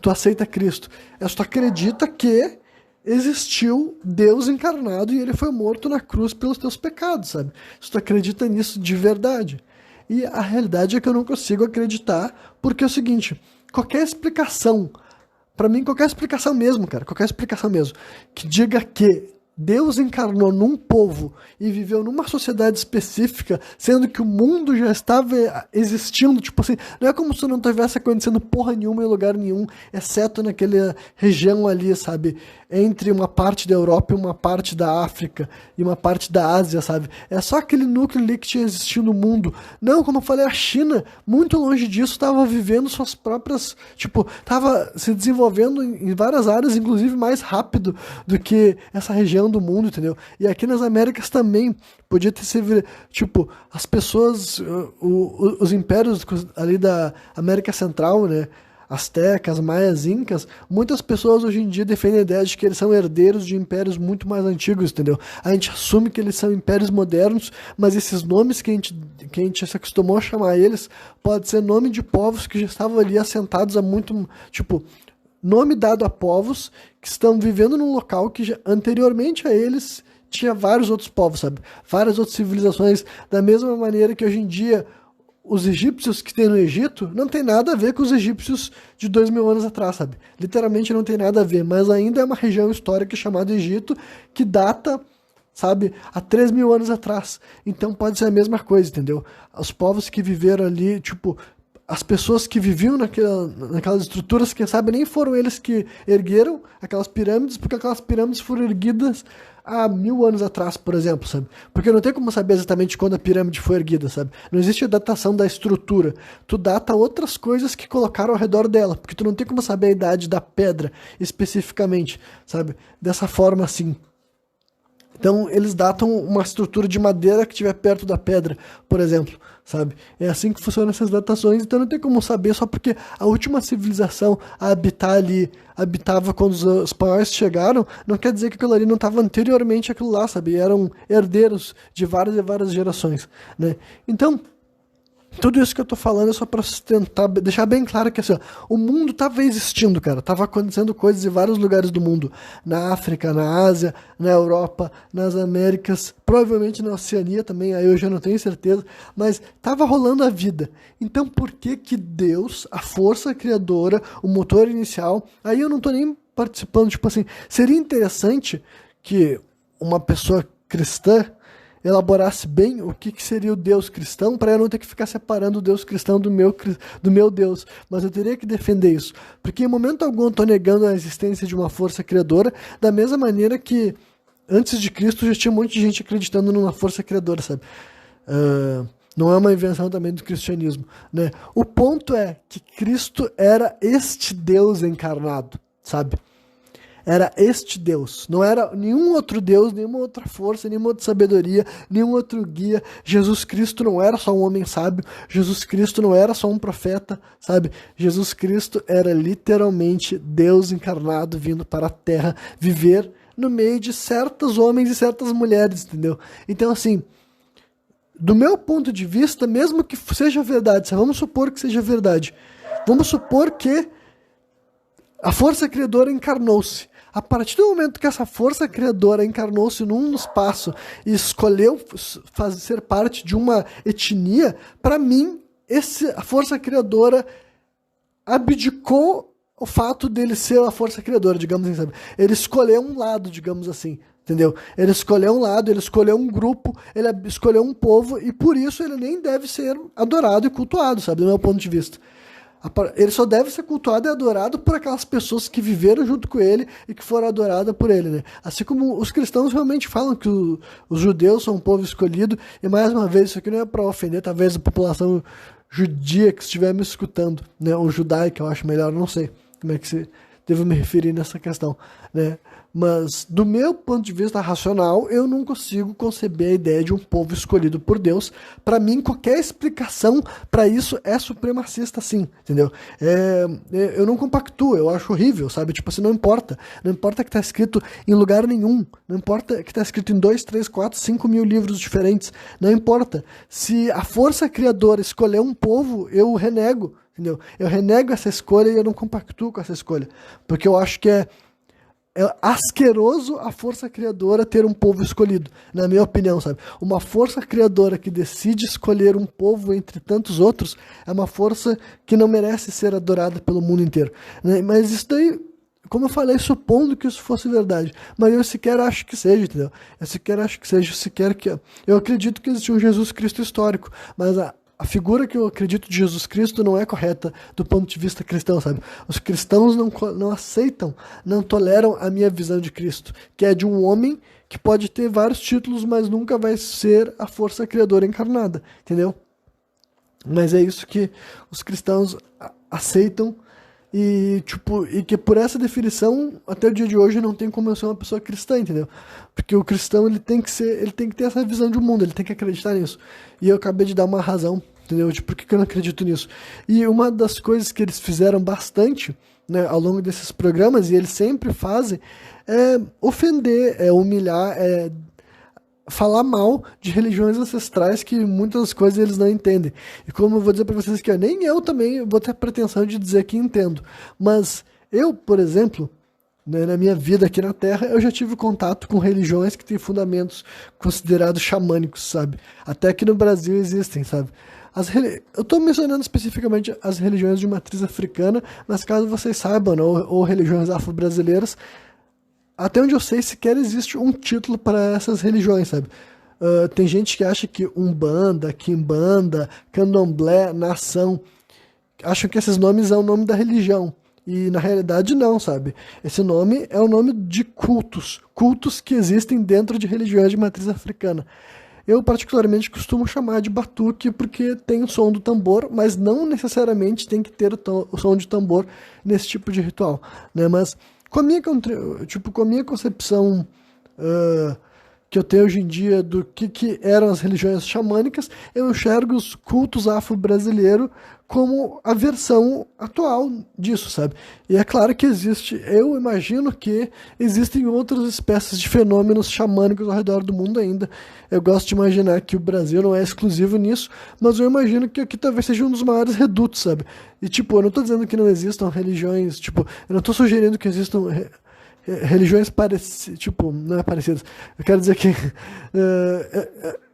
tu aceita Cristo. É se tu acredita que existiu Deus encarnado e ele foi morto na cruz pelos teus pecados, sabe? Se tu acredita nisso de verdade. E a realidade é que eu não consigo acreditar, porque é o seguinte, qualquer explicação, pra mim qualquer explicação mesmo, cara, qualquer explicação mesmo, que diga que Deus encarnou num povo e viveu numa sociedade específica, sendo que o mundo já estava existindo, tipo assim, não é como se não tivesse acontecendo porra nenhuma em lugar nenhum, exceto naquela região ali, sabe, entre uma parte da Europa e uma parte da África e uma parte da Ásia, sabe, é só aquele núcleo ali que tinha existido no mundo. Não, como eu falei, a China, muito longe disso, estava vivendo suas próprias, tipo, estava se desenvolvendo em várias áreas, inclusive mais rápido do que essa região do mundo, entendeu? E aqui nas Américas também podia ter sido, tipo, as pessoas, os impérios ali da América Central, né? Astecas, maias, incas, muitas pessoas hoje em dia defendem a ideia de que eles são herdeiros de impérios muito mais antigos, entendeu? A gente assume que eles são impérios modernos, mas esses nomes que a gente se acostumou a chamar eles, pode ser nome de povos que já estavam ali assentados há muito, tipo, nome dado a povos que estão vivendo num local que já, anteriormente a eles tinha vários outros povos, sabe? Várias outras civilizações, da mesma maneira que hoje em dia os egípcios que tem no Egito não tem nada a ver com os egípcios de 2000 anos atrás, sabe? Literalmente não tem nada a ver, mas ainda é uma região histórica chamada Egito que data, sabe, há 3.000 anos atrás. Então pode ser a mesma coisa, entendeu? Os povos que viveram ali, tipo, as pessoas que viviam naquelas estruturas, quem sabe nem foram eles que ergueram aquelas pirâmides, porque aquelas pirâmides foram erguidas há 1.000 anos atrás, por exemplo, sabe? Porque não tem como saber exatamente quando a pirâmide foi erguida, sabe? Não existe a datação da estrutura. Tu data outras coisas que colocaram ao redor dela, porque tu não tem como saber a idade da pedra especificamente, sabe? Dessa forma assim. Então, eles datam uma estrutura de madeira que estiver perto da pedra, por exemplo, sabe? É assim que funcionam essas datações, então não tem como saber só porque a última civilização a habitar ali habitava quando os espanhóis chegaram, não quer dizer que aquilo ali não estava anteriormente àquilo lá, sabe? Eram herdeiros de várias e várias gerações, né? Então, tudo isso que eu tô falando é só pra tentar deixar bem claro que assim, ó, o mundo tava existindo, cara. Tava acontecendo coisas em vários lugares do mundo. Na África, na Ásia, na Europa, nas Américas, provavelmente na Oceania também, aí eu já não tenho certeza. Mas tava rolando a vida. Então por que que Deus, a força criadora, o motor inicial, aí eu não tô nem participando, tipo assim, seria interessante que uma pessoa cristã elaborasse bem o que seria o Deus cristão, para eu não ter que ficar separando o Deus cristão do meu Deus, mas eu teria que defender isso, porque em momento algum eu estou negando a existência de uma força criadora, da mesma maneira que antes de Cristo já tinha um monte de gente acreditando numa força criadora, sabe? Não é uma invenção também do cristianismo, né? O ponto é que Cristo era este Deus encarnado, sabe? Era este Deus. Não era nenhum outro Deus, nenhuma outra força, nenhuma outra sabedoria, nenhum outro guia. Jesus Cristo não era só um homem sábio. Jesus Cristo não era só um profeta, sabe? Jesus Cristo era literalmente Deus encarnado vindo para a Terra viver no meio de certos homens e certas mulheres, entendeu? Então, assim, do meu ponto de vista, mesmo que seja verdade, vamos supor que seja verdade, vamos supor que a força criadora encarnou-se. A partir do momento que essa força criadora encarnou-se num espaço e escolheu ser parte de uma etnia, para mim, a força criadora abdicou o fato dele ser a força criadora, digamos assim, sabe? Ele escolheu um lado, digamos assim, entendeu? Ele escolheu um lado, ele escolheu um grupo, ele escolheu um povo, e por isso ele nem deve ser adorado e cultuado, sabe? Do meu ponto de vista. Ele só deve ser cultuado e adorado por aquelas pessoas que viveram junto com ele e que foram adoradas por ele, né? Assim como os cristãos realmente falam que os judeus são um povo escolhido, e mais uma vez, isso aqui não é para ofender talvez a população judia que estiver me escutando, né? Ou judaica, eu acho melhor, não sei como é que se devo me referir nessa questão, né? Mas, do meu ponto de vista racional, eu não consigo conceber a ideia de um povo escolhido por Deus. Para mim, qualquer explicação para isso é supremacista, sim, entendeu? Eu não compactuo, eu acho horrível, sabe? Tipo assim, não importa. Não importa que tá escrito em lugar nenhum. Não importa que tá escrito em 2, 3, 4, 5 mil livros diferentes. Não importa. Se a força criadora escolher um povo, eu renego, entendeu? Eu renego essa escolha e eu não compactuo com essa escolha. Porque eu acho que é asqueroso a força criadora ter um povo escolhido, na minha opinião, sabe? Uma força criadora que decide escolher um povo entre tantos outros é uma força que não merece ser adorada pelo mundo inteiro, né? Mas isso daí, como eu falei, supondo que isso fosse verdade, mas eu sequer acho que seja, entendeu? Eu acredito que existe um Jesus Cristo histórico, mas a figura que eu acredito de Jesus Cristo não é correta do ponto de vista cristão, sabe? Os cristãos não aceitam, não toleram a minha visão de Cristo, que é de um homem que pode ter vários títulos, mas nunca vai ser a força criadora encarnada, entendeu? Mas é isso que os cristãos aceitam e que por essa definição, até o dia de hoje, não tem como eu ser uma pessoa cristã, entendeu? Porque o cristão, ele tem que ter essa visão de mundo, ele tem que acreditar nisso. E eu acabei de dar uma razão, entendeu? De por que eu não acredito nisso. E uma das coisas que eles fizeram bastante, né, ao longo desses programas, e eles sempre fazem, é ofender, é humilhar, é falar mal de religiões ancestrais que muitas coisas eles não entendem. E como eu vou dizer para vocês que nem eu também vou ter a pretensão de dizer que entendo. Mas eu, por exemplo, né, na minha vida aqui na Terra, eu já tive contato com religiões que têm fundamentos considerados xamânicos, sabe? Até aqui no Brasil existem, sabe? Eu estou mencionando especificamente as religiões de matriz africana, mas caso vocês saibam, ou religiões afro-brasileiras, até onde eu sei, sequer existe um título para essas religiões, sabe? Tem gente que acha que Umbanda, Quimbanda, Candomblé, Nação, acham que esses nomes é o nome da religião. E na realidade não, sabe? Esse nome é o nome de cultos que existem dentro de religiões de matriz africana. Eu particularmente costumo chamar de batuque porque tem o som do tambor, mas não necessariamente tem que ter o som de tambor nesse tipo de ritual, né? Mas com a minha concepção que eu tenho hoje em dia do que eram as religiões xamânicas, eu enxergo os cultos afro-brasileiros como a versão atual disso, sabe? E é claro que eu imagino que existem outras espécies de fenômenos xamânicos ao redor do mundo ainda. Eu gosto de imaginar que o Brasil não é exclusivo nisso, mas eu imagino que aqui talvez seja um dos maiores redutos, sabe? E eu não tô dizendo que não existam religiões, eu não tô sugerindo que existam religiões parecidas, não é parecidas. Eu quero dizer que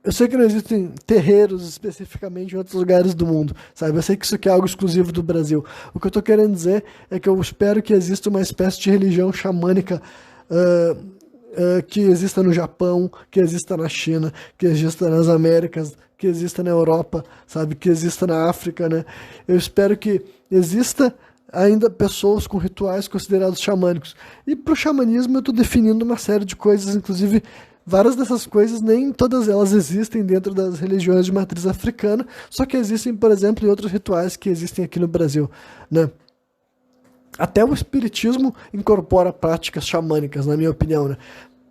eu sei que não existem terreiros especificamente em outros lugares do mundo, sabe? Eu sei que isso aqui é algo exclusivo do Brasil. O que eu tô querendo dizer é que eu espero que exista uma espécie de religião xamânica que exista no Japão, que exista na China, que exista nas Américas, que exista na Europa, sabe? Que exista na África, né? Eu espero que exista ainda pessoas com rituais considerados xamânicos. E para o xamanismo eu estou definindo uma série de coisas, inclusive várias dessas coisas, nem todas elas existem dentro das religiões de matriz africana, só que existem, por exemplo, em outros rituais que existem aqui no Brasil, né? Até o espiritismo incorpora práticas xamânicas, na minha opinião, né?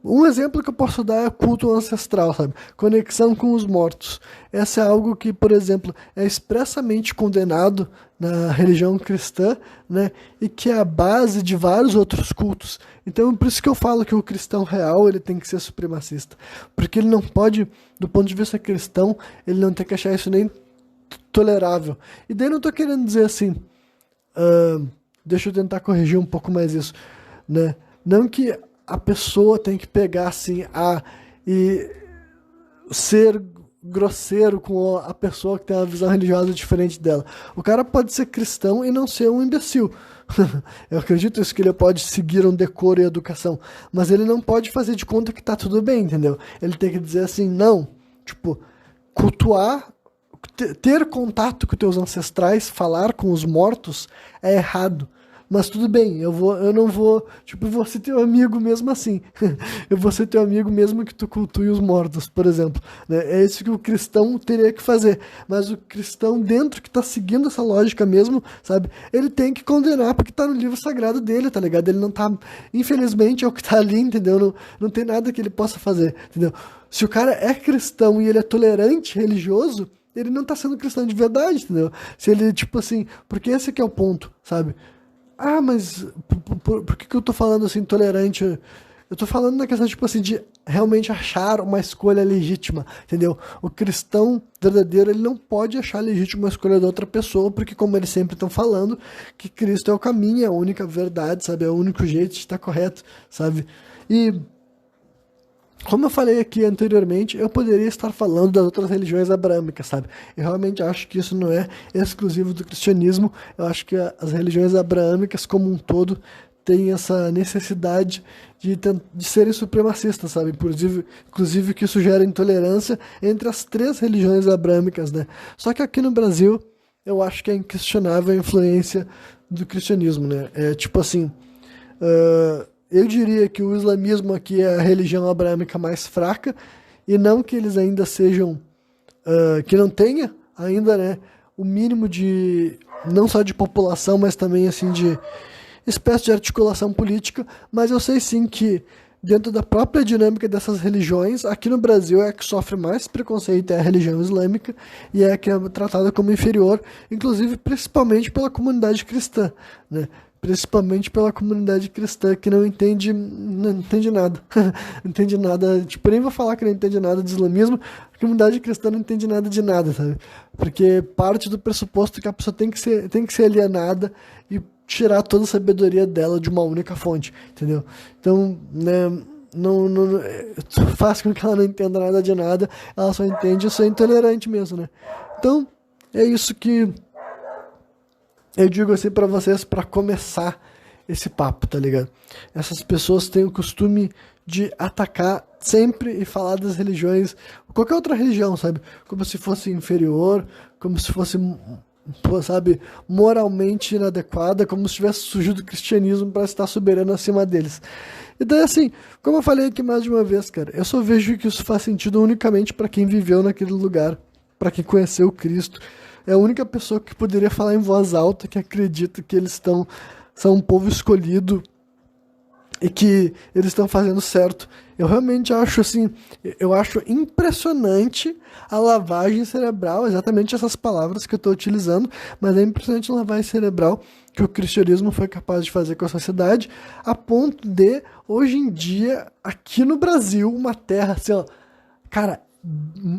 Um exemplo que eu posso dar é culto ancestral, sabe? Conexão com os mortos. Essa é algo que, por exemplo, é expressamente condenado na religião cristã, né? E que é a base de vários outros cultos. Então, por isso que eu falo que o cristão real, ele tem que ser supremacista. Porque ele não pode, do ponto de vista cristão, ele não tem que achar isso nem tolerável. E daí eu não tô querendo dizer assim, deixa eu tentar corrigir um pouco mais isso, né? Não que a pessoa tem que pegar assim e ser grosseiro com a pessoa que tem uma visão religiosa diferente dela. O cara pode ser cristão e não ser um imbecil. Eu acredito isso, que ele pode seguir um decoro e educação, mas ele não pode fazer de conta que tá tudo bem, entendeu? Ele tem que dizer assim, não, tipo, cultuar, ter contato com teus ancestrais, falar com os mortos é errado. Mas tudo bem, eu não vou, tipo, vou ser teu amigo mesmo assim. Eu vou ser teu amigo mesmo que tu cultue os mortos, por exemplo. Né? É isso que o cristão teria que fazer. Mas o cristão, dentro que tá seguindo essa lógica mesmo, sabe? Ele tem que condenar porque tá no livro sagrado dele, tá ligado? Ele não tá, infelizmente, é o que tá ali, entendeu? Não tem nada que ele possa fazer, entendeu? Se o cara é cristão e ele é tolerante, religioso, ele não tá sendo cristão de verdade, entendeu? Se ele, tipo assim, porque esse aqui é o ponto, sabe? Ah, mas por que eu tô falando assim, tolerante? Eu tô falando na questão, tipo assim, de realmente achar uma escolha legítima, entendeu? O cristão verdadeiro, ele não pode achar legítima a escolha da outra pessoa, porque como eles sempre estão falando, que Cristo é o caminho, é a única verdade, sabe? É o único jeito de estar correto, sabe? E como eu falei aqui anteriormente, eu poderia estar falando das outras religiões abrâmicas, sabe? Eu realmente acho que isso não é exclusivo do cristianismo. Eu acho que as religiões abrâmicas, como um todo, têm essa necessidade de serem supremacistas, sabe? Inclusive que isso gera intolerância entre as três religiões abrâmicas, né? Só que aqui no Brasil, eu acho que é inquestionável a influência do cristianismo, né? É tipo assim... eu diria que o islamismo aqui é a religião abrâmica mais fraca, e não que eles ainda sejam, que não tenha ainda, né, o mínimo de, não só de população, mas também, assim, de espécie de articulação política, mas eu sei sim que dentro da própria dinâmica dessas religiões, aqui no Brasil é a que sofre mais preconceito, é a religião islâmica, e é a que é tratada como inferior, inclusive principalmente pela comunidade cristã, né? Principalmente pela comunidade cristã que não entende nada. Não entende nada. Tipo, nem vou falar que não entende nada de islamismo. A comunidade cristã não entende nada de nada, sabe? Porque parte do pressuposto que a pessoa tem que ser alienada e tirar toda a sabedoria dela de uma única fonte, entendeu? Então, né, não faz com que ela não entenda nada de nada. Ela só entende, eu sou intolerante mesmo, né? Então, é isso que eu digo assim pra vocês, pra começar esse papo, tá ligado? Essas pessoas têm o costume de atacar sempre e falar das religiões, qualquer outra religião, sabe? Como se fosse inferior, como se fosse, sabe, moralmente inadequada, como se tivesse surgido o cristianismo para estar soberano acima deles. E daí, assim, como eu falei aqui mais de uma vez, cara, eu só vejo que isso faz sentido unicamente para quem viveu naquele lugar, para quem conheceu Cristo. É a única pessoa que poderia falar em voz alta que acredita que eles são um povo escolhido e que eles estão fazendo certo. Eu realmente acho assim, eu acho impressionante a lavagem cerebral, exatamente essas palavras que eu estou utilizando, mas é impressionante a lavagem cerebral que o cristianismo foi capaz de fazer com a sociedade, a ponto de, hoje em dia, aqui no Brasil, uma terra assim, ó, cara,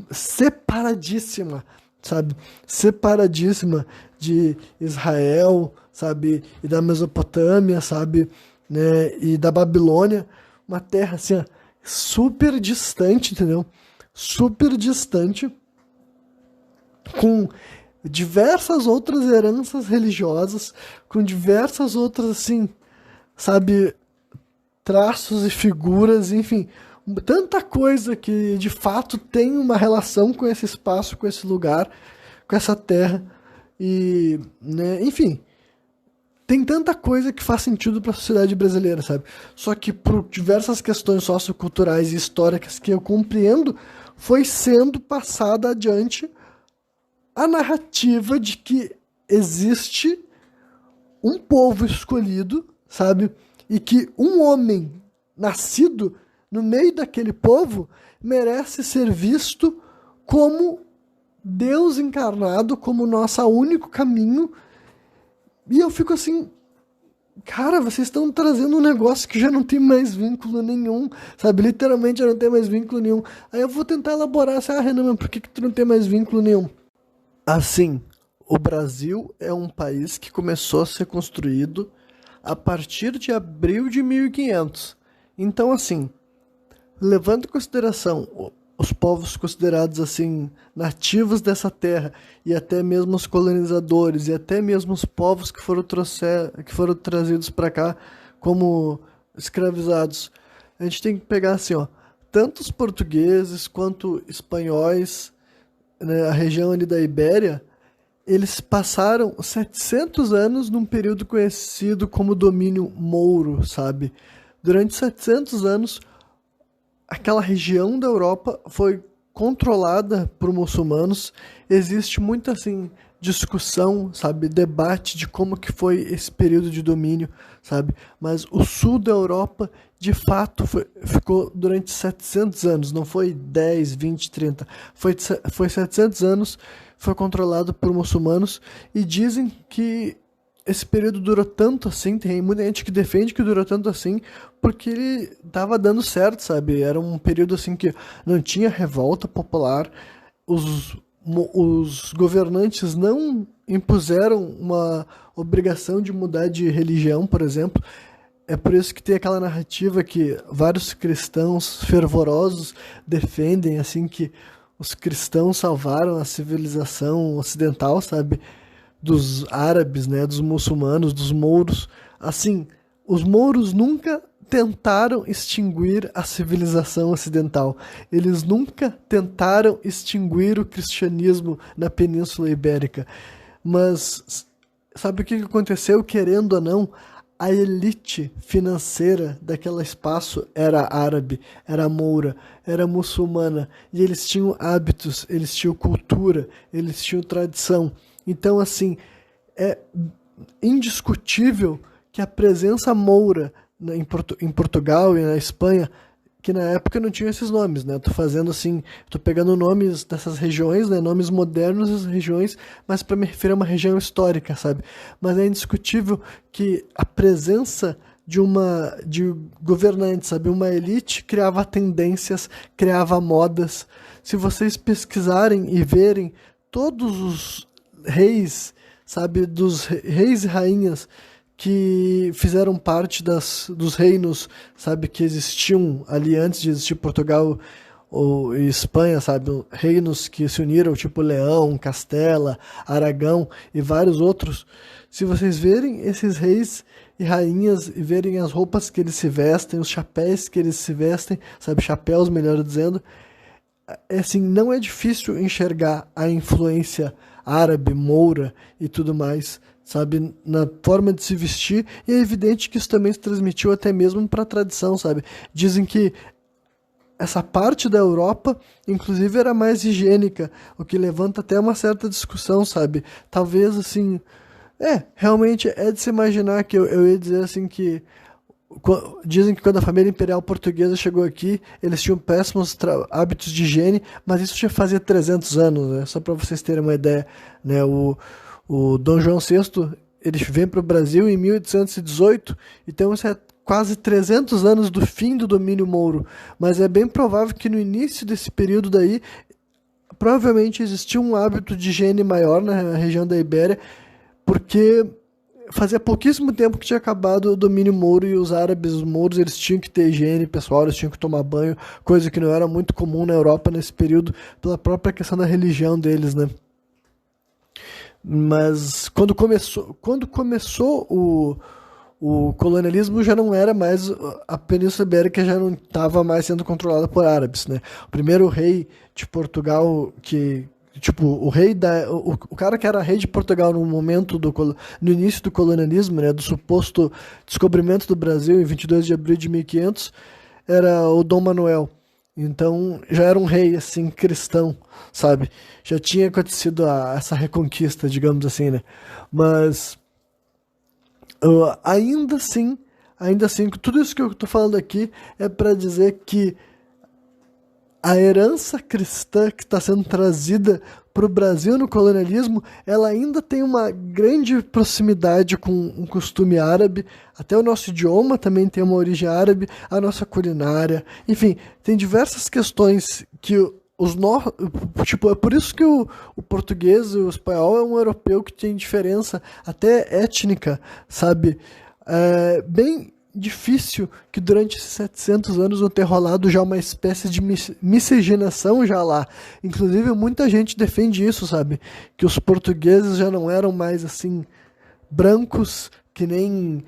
separadíssima, sabe, separadíssima de Israel, sabe, e da Mesopotâmia, sabe, né, e da Babilônia, uma terra assim, ó, super distante, entendeu? Super distante, com diversas outras heranças religiosas, com diversas outras, assim, sabe, traços e figuras, enfim, tanta coisa que de fato tem uma relação com esse espaço, com esse lugar, com essa terra, e, né, enfim, tem tanta coisa que faz sentido para a sociedade brasileira, sabe? Só que por diversas questões socioculturais e históricas que eu compreendo, foi sendo passada adiante a narrativa de que existe um povo escolhido, sabe? E que um homem nascido no meio daquele povo merece ser visto como Deus encarnado, como nosso único caminho. E eu fico assim, cara, vocês estão trazendo um negócio que já não tem mais vínculo nenhum, sabe? Literalmente já não tem mais vínculo nenhum. Aí eu vou tentar elaborar assim, Renan, mas por que tu não tem mais vínculo nenhum? Assim, o Brasil é um país que começou a ser construído a partir de abril de 1500. Então, assim, levando em consideração os povos considerados assim nativos dessa terra e até mesmo os colonizadores e até mesmo os povos que foram trazidos para cá como escravizados, a gente tem que pegar assim, ó, tanto os portugueses quanto espanhóis, né, a região ali da Ibéria, eles passaram 700 anos num período conhecido como domínio mouro, sabe? Durante 700 anos, aquela região da Europa foi controlada por muçulmanos. Existe muita assim discussão, sabe, debate de como que foi esse período de domínio, sabe? Mas o sul da Europa, de fato, ficou durante 700 anos, não foi 10, 20, 30, foi 700 anos, foi controlado por muçulmanos e dizem que esse período durou tanto assim, tem muita gente que defende que durou tanto assim, porque ele tava dando certo, sabe? Era um período assim que não tinha revolta popular, os governantes não impuseram uma obrigação de mudar de religião, por exemplo. É por isso que tem aquela narrativa que vários cristãos fervorosos defendem, assim, que os cristãos salvaram a civilização ocidental, sabe? Dos árabes, né, dos muçulmanos, dos mouros. Assim, os mouros nunca tentaram extinguir a civilização ocidental. Eles nunca tentaram extinguir o cristianismo na Península Ibérica. Mas sabe o que aconteceu? Querendo ou não, a elite financeira daquele espaço era árabe, era moura, era muçulmana. E eles tinham hábitos, eles tinham cultura, eles tinham tradição. Então, assim, é indiscutível que a presença moura em Portugal e na Espanha, que na época não tinha esses nomes, né? Tô fazendo assim, tô pegando nomes dessas regiões, né? Nomes modernos das regiões, mas para me referir a uma região histórica, sabe? Mas é indiscutível que a presença de governantes, sabe? Uma elite criava tendências, criava modas. Se vocês pesquisarem e verem todos os reis, sabe? Dos reis e rainhas que fizeram parte dos reinos, sabe, que existiam ali antes de existir Portugal e Espanha, sabe, reinos que se uniram, tipo Leão, Castela, Aragão e vários outros. Se vocês verem esses reis e rainhas e verem as roupas que eles se vestem, os chapéus que eles se vestem, sabe, chapéus, melhor dizendo, assim, não é difícil enxergar a influência árabe, moura e tudo mais, sabe, na forma de se vestir, e é evidente que isso também se transmitiu até mesmo para a tradição, sabe? Dizem que essa parte da Europa, inclusive, era mais higiênica, o que levanta até uma certa discussão, sabe? Talvez, assim, realmente é de se imaginar que eu ia dizer, assim, que dizem que quando a família imperial portuguesa chegou aqui, eles tinham péssimos hábitos de higiene, mas isso já fazia 300 anos, né? Só para vocês terem uma ideia, né? O Dom João VI, ele vem para o Brasil em 1818, então isso é quase 300 anos do fim do domínio mouro, mas é bem provável que no início desse período daí, provavelmente existia um hábito de higiene maior na região da Ibéria, porque fazia pouquíssimo tempo que tinha acabado o domínio mouro e os árabes, os mouros, eles tinham que ter higiene pessoal, eles tinham que tomar banho, coisa que não era muito comum na Europa nesse período, pela própria questão da religião deles, né? Mas quando começou o colonialismo, já não era mais, a Península Ibérica já não estava mais sendo controlada por árabes, né? O primeiro rei de Portugal o cara que era rei de Portugal no início do colonialismo, né, do suposto descobrimento do Brasil em 22 de abril de 1500, era o Dom Manuel. Então já era um rei assim cristão, sabe? Já tinha acontecido essa reconquista, digamos assim, né? Mas Ainda assim, tudo isso que eu estou falando aqui é para dizer que a herança cristã que está sendo trazida para o Brasil no colonialismo, ela ainda tem uma grande proximidade com um costume árabe, até o nosso idioma também tem uma origem árabe, a nossa culinária, enfim, tem diversas questões que tipo, é por isso que o português e o espanhol é um europeu que tem diferença até étnica, sabe? É bem difícil que durante esses 700 anos não ter rolado já uma espécie de miscigenação já lá. Inclusive, muita gente defende isso, sabe? Que os portugueses já não eram mais, assim, brancos que nem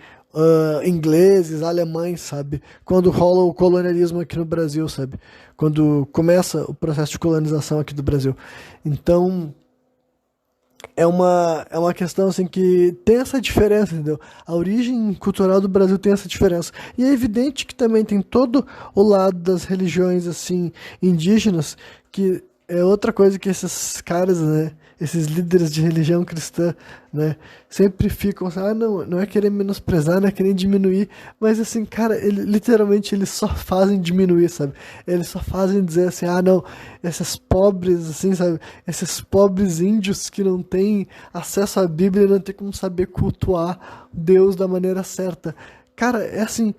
ingleses, alemães, sabe? Quando rola o colonialismo aqui no Brasil, sabe? Quando começa o processo de colonização aqui do Brasil. Então, é uma questão assim que tem essa diferença, entendeu? A origem cultural do Brasil tem essa diferença. E é evidente que também tem todo o lado das religiões assim indígenas, que é outra coisa que esses caras, né, esses líderes de religião cristã, né, sempre ficam assim, não é querer menosprezar, não é querer diminuir, mas assim, cara, literalmente eles só fazem diminuir, sabe? Eles só fazem dizer assim, não, esses pobres, assim, sabe? Esses pobres índios que não têm acesso à Bíblia, não tem como saber cultuar Deus da maneira certa. Cara, é assim,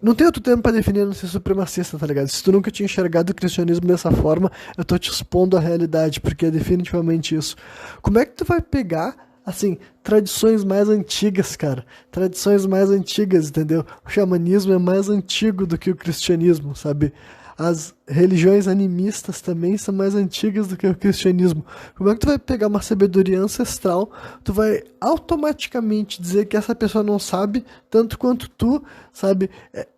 não tem outro termo pra definir não ser supremacista, tá ligado? Se tu nunca tinha enxergado o cristianismo dessa forma, eu tô te expondo a realidade, porque é definitivamente isso. Como é que tu vai pegar, assim, tradições mais antigas, cara? Tradições mais antigas, entendeu? O xamanismo é mais antigo do que o cristianismo, sabe? As religiões animistas também são mais antigas do que o cristianismo. Como é que tu vai pegar uma sabedoria ancestral, tu vai automaticamente dizer que essa pessoa não sabe tanto quanto tu, sabe?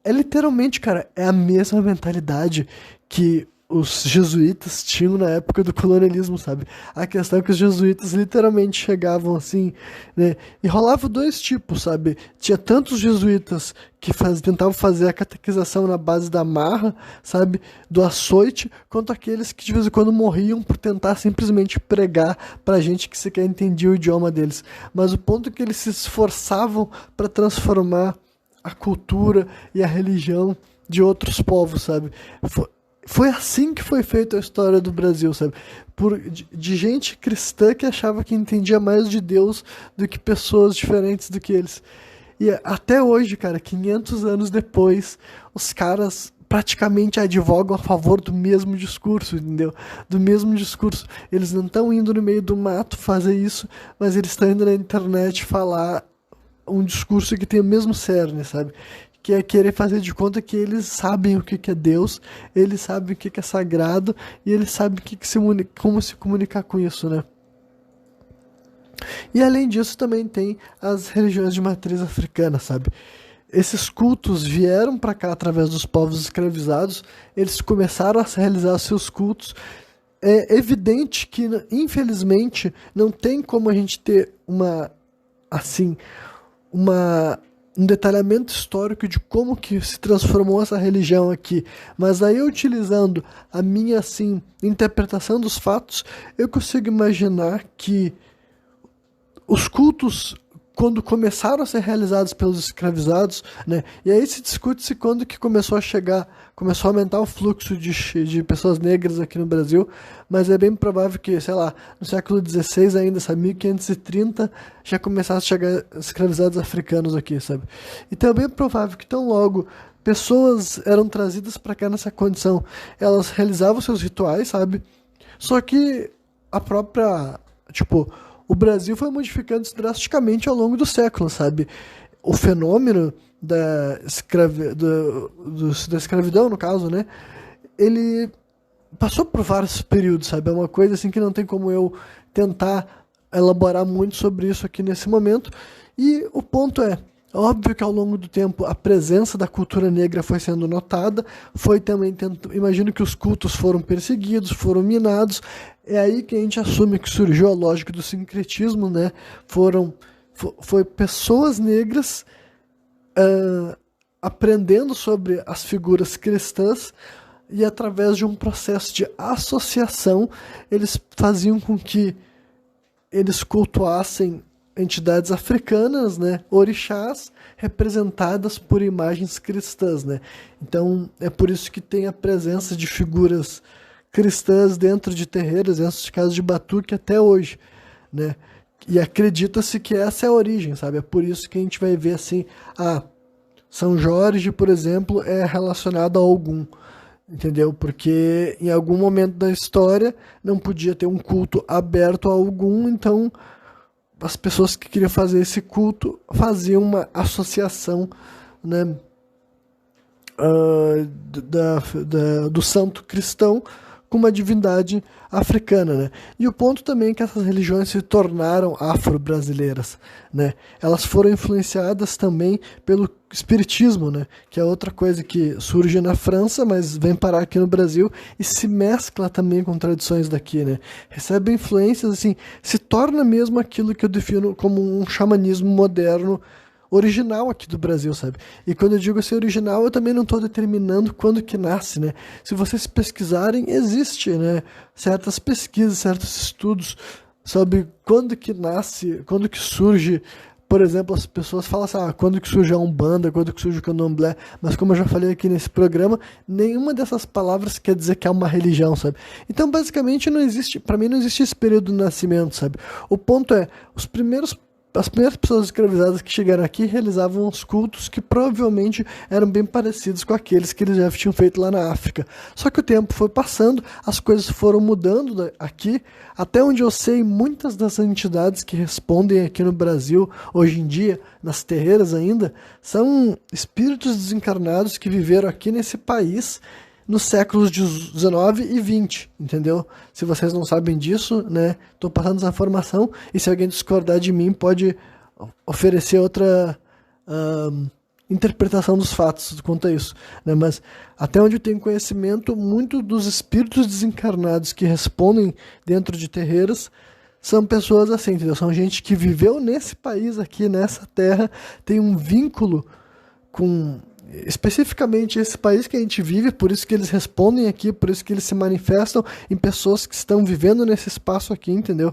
É literalmente, cara, é a mesma mentalidade que os jesuítas tinham na época do colonialismo, sabe? A questão é que os jesuítas literalmente chegavam assim, né? E rolava dois tipos, sabe? Tinha tantos jesuítas que tentavam fazer a catequização na base da marra, sabe? Do açoite, quanto aqueles que de vez em quando morriam por tentar simplesmente pregar pra gente que sequer entendia o idioma deles. Mas o ponto é que eles se esforçavam para transformar a cultura e a religião de outros povos, sabe? Foi assim que foi feita a história do Brasil, sabe? De gente cristã que achava que entendia mais de Deus do que pessoas diferentes do que eles. E até hoje, cara, 500 anos depois, os caras praticamente advogam a favor do mesmo discurso, entendeu? Do mesmo discurso. Eles não estão indo no meio do mato fazer isso, mas eles estão indo na internet falar um discurso que tem o mesmo cerne, sabe? Que é querer fazer de conta que eles sabem o que é Deus, eles sabem o que é sagrado, e eles sabem como se comunicar com isso, né? E além disso também tem as religiões de matriz africana, sabe? Esses cultos vieram para cá através dos povos escravizados, eles começaram a realizar seus cultos. É evidente que, infelizmente, não tem como a gente ter um detalhamento histórico de como que se transformou essa religião aqui. Mas aí, utilizando a minha, assim, interpretação dos fatos, eu consigo imaginar que os cultos, quando começaram a ser realizados pelos escravizados, né, e aí se discute-se quando que começou a aumentar o fluxo de pessoas negras aqui no Brasil, mas é bem provável que, sei lá, no século XVI ainda, sabe, 1530, já começaram a chegar escravizados africanos aqui, sabe? Então é bem provável que tão logo pessoas eram trazidas para cá nessa condição, elas realizavam seus rituais, sabe? Só que a própria, tipo, o Brasil foi modificando-se drasticamente ao longo do século, sabe? O fenômeno da escravidão, no caso, né? Ele passou por vários períodos, sabe? É uma coisa assim que não tem como eu tentar elaborar muito sobre isso aqui nesse momento. E o ponto é, óbvio que ao longo do tempo a presença da cultura negra foi sendo notada, foi também, imagino que os cultos foram perseguidos, foram minados, é aí que a gente assume que surgiu a lógica do sincretismo, né? Foi pessoas negras aprendendo sobre as figuras cristãs e através de um processo de associação eles faziam com que eles cultuassem entidades africanas, né, orixás, representadas por imagens cristãs, né? Então é por isso que tem a presença de figuras cristãs dentro de terreiros, dentro de casas de batuque até hoje, né? E acredita-se que essa é a origem, sabe? É por isso que a gente vai ver assim, São Jorge, por exemplo, é relacionado a Ogum, entendeu? Porque em algum momento da história não podia ter um culto aberto a Ogum, então as pessoas que queriam fazer esse culto faziam uma associação, né, do santo cristão com uma divindade africana, né? E o ponto também é que essas religiões se tornaram afro-brasileiras, né? Elas foram influenciadas também pelo espiritismo, né? Que é outra coisa que surge na França, mas vem parar aqui no Brasil e se mescla também com tradições daqui, né? Recebe influências, assim, se torna mesmo aquilo que eu defino como um xamanismo moderno original aqui do Brasil, sabe? E quando eu digo assim original, eu também não estou determinando quando que nasce, né? Se vocês pesquisarem, existe, né, certas pesquisas, certos estudos sobre quando que nasce, quando que surge. Por exemplo, as pessoas falam assim, quando que surge a Umbanda, quando que surge o Candomblé, mas como eu já falei aqui nesse programa, nenhuma dessas palavras quer dizer que é uma religião, sabe? Então, basicamente, não existe, para mim não existe esse período do nascimento, sabe? O ponto é, as primeiras pessoas escravizadas que chegaram aqui realizavam os cultos que provavelmente eram bem parecidos com aqueles que eles já tinham feito lá na África. Só que o tempo foi passando, as coisas foram mudando aqui. Até onde eu sei, muitas das entidades que respondem aqui no Brasil, hoje em dia, nas terreiras ainda, são espíritos desencarnados que viveram aqui nesse país nos séculos 19 e 20, entendeu? Se vocês não sabem disso, né, tô passando essa informação, e se alguém discordar de mim, pode oferecer outra interpretação dos fatos quanto a isso, né? Mas até onde eu tenho conhecimento, muito dos espíritos desencarnados que respondem dentro de terreiras são pessoas assim, entendeu? São gente que viveu nesse país aqui, nessa terra, tem um vínculo com especificamente esse país que a gente vive, por isso que eles respondem aqui, por isso que eles se manifestam em pessoas que estão vivendo nesse espaço aqui, entendeu?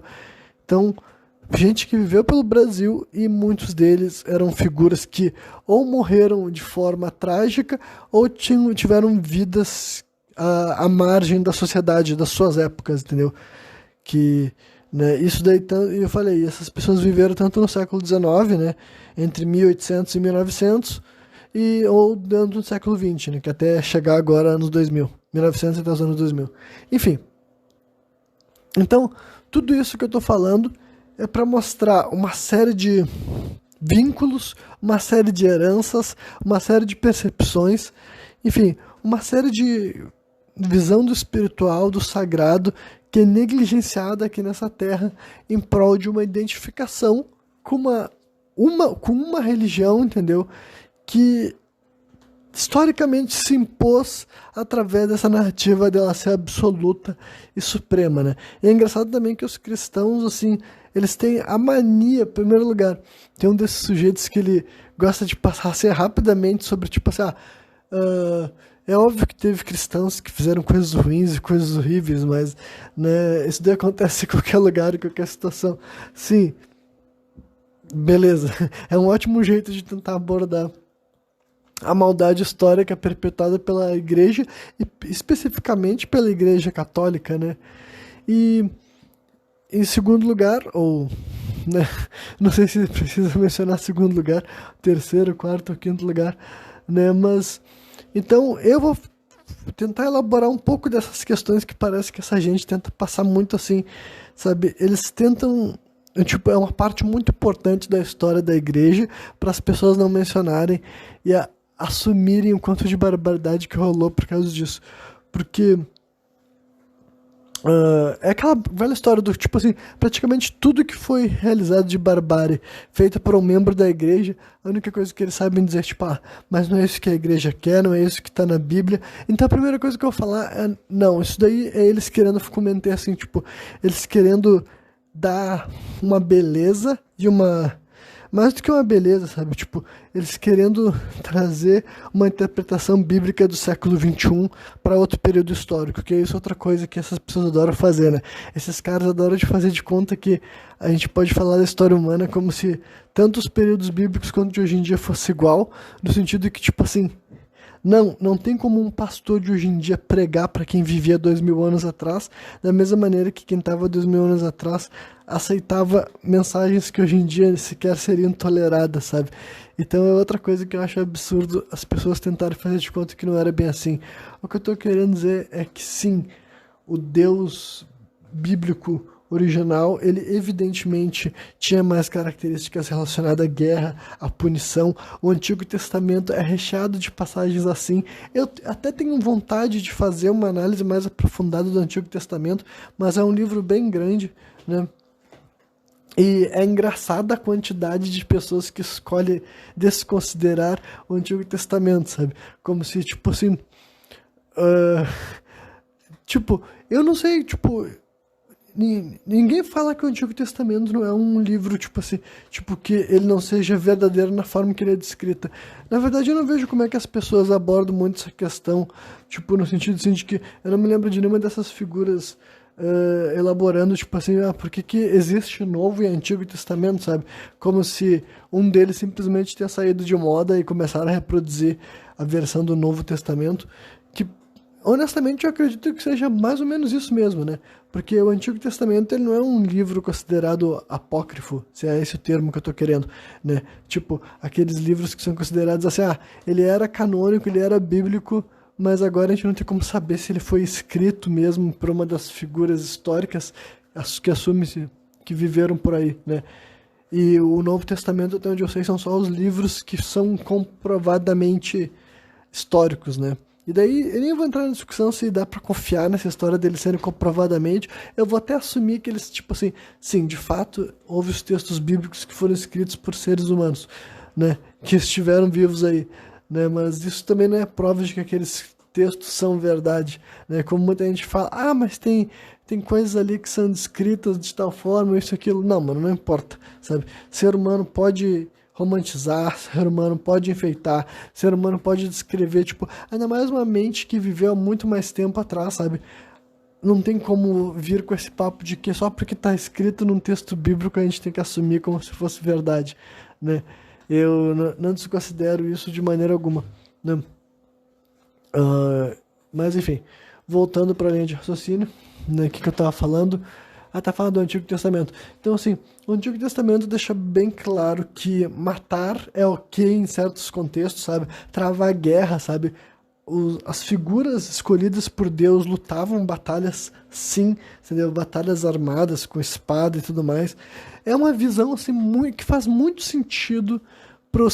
Então, gente que viveu pelo Brasil, e muitos deles eram figuras que ou morreram de forma trágica ou tiveram vidas à margem da sociedade, das suas épocas, entendeu? Que, né, isso daí, eu falei, essas pessoas viveram tanto no século XIX, né, entre 1800 e 1900, ou dentro do século XX, né, que até chegar agora anos 2000, 1900 até os anos 2000. Enfim, então, tudo isso que eu estou falando é para mostrar uma série de vínculos, uma série de heranças, uma série de percepções, enfim, uma série de visão do espiritual, do sagrado, que é negligenciada aqui nessa terra em prol de uma identificação com uma religião, entendeu? Que historicamente se impôs através dessa narrativa dela ser absoluta e suprema, né? E é engraçado também que os cristãos, assim, eles têm a mania, em primeiro lugar, tem um desses sujeitos que ele gosta de passar assim, rapidamente sobre, tipo assim, é óbvio que teve cristãos que fizeram coisas ruins e coisas horríveis, mas, né, isso daí acontece em qualquer lugar, em qualquer situação. Sim, beleza, é um ótimo jeito de tentar abordar a maldade histórica perpetuada pela igreja, e especificamente pela igreja católica, né? E em segundo lugar, ou, né, não sei se precisa mencionar segundo lugar, terceiro, quarto ou quinto lugar, né? Mas então eu vou tentar elaborar um pouco dessas questões que parece que essa gente tenta passar muito assim, sabe? Eles tentam, tipo, é uma parte muito importante da história da igreja para as pessoas não mencionarem e assumirem o quanto de barbaridade que rolou por causa disso. Porque é aquela velha história do tipo assim, praticamente tudo que foi realizado de barbárie feita por um membro da igreja, a única coisa que eles sabem dizer é tipo, mas não é isso que a igreja quer, não é isso que tá na Bíblia. Então a primeira coisa que eu vou falar é, não, isso daí é eles querendo comentar assim, tipo, eles querendo dar uma beleza e uma mais do que uma beleza, sabe? Tipo, eles querendo trazer uma interpretação bíblica do século XXI para outro período histórico, que é isso outra coisa que essas pessoas adoram fazer, né? Esses caras adoram de fazer de conta que a gente pode falar da história humana como se tanto os períodos bíblicos quanto de hoje em dia fosse igual, no sentido que, tipo assim, não tem como um pastor de hoje em dia pregar para quem vivia 2000 anos atrás, da mesma maneira que quem estava 2000 anos atrás aceitava mensagens que hoje em dia sequer seriam toleradas, sabe? Então é outra coisa que eu acho absurdo as pessoas tentarem fazer de conta que não era bem assim. O que eu estou querendo dizer é que sim, o Deus bíblico original, ele evidentemente tinha mais características relacionadas à guerra, à punição. O Antigo Testamento é recheado de passagens assim. Eu até tenho vontade de fazer uma análise mais aprofundada do Antigo Testamento, mas é um livro bem grande, né? E é engraçada a quantidade de pessoas que escolhem desconsiderar o Antigo Testamento, sabe? Como se, tipo assim... tipo, eu não sei, tipo... Ninguém fala que o Antigo Testamento não é um livro, tipo assim, tipo, que ele não seja verdadeiro na forma que ele é descrita. Na verdade, eu não vejo como é que as pessoas abordam muito essa questão, tipo, no sentido assim, de que eu não me lembro de nenhuma dessas figuras elaborando, tipo assim, por que existe Novo e Antigo Testamento, sabe? Como se um deles simplesmente tenha saído de moda e começaram a reproduzir a versão do Novo Testamento, que honestamente eu acredito que seja mais ou menos isso mesmo, né? Porque o Antigo Testamento ele não é um livro considerado apócrifo, se é esse o termo que eu tô querendo, né? Tipo, aqueles livros que são considerados assim, ele era canônico, ele era bíblico, mas agora a gente não tem como saber se ele foi escrito mesmo por uma das figuras históricas que assume-se que viveram por aí, né? E o Novo Testamento, até onde eu sei, são só os livros que são comprovadamente históricos, né? E daí, eu nem vou entrar na discussão se dá pra confiar nessa história deles serem comprovadamente. Eu vou até assumir que eles, tipo assim, sim, de fato, houve os textos bíblicos que foram escritos por seres humanos, né? Que estiveram vivos aí, né? Mas isso também não é prova de que aqueles textos são verdade, né? Como muita gente fala, mas tem coisas ali que são descritas de tal forma, isso, aquilo. Não, mano, não importa, sabe? Ser humano pode romantizar, ser humano pode enfeitar, ser humano pode descrever, tipo, ainda mais uma mente que viveu há muito mais tempo atrás, sabe? Não tem como vir com esse papo de que só porque tá escrito num texto bíblico a gente tem que assumir como se fosse verdade, né? Eu não desconsidero isso de maneira alguma, né? Mas enfim, voltando para a linha de raciocínio, né, que eu tava falando, tá falando do Antigo Testamento. Então, assim, o Antigo Testamento deixa bem claro que matar é ok em certos contextos, sabe? Travar guerra, sabe? As figuras escolhidas por Deus lutavam batalhas, sim, entendeu? Batalhas armadas, com espada e tudo mais. É uma visão, assim, que faz muito sentido pro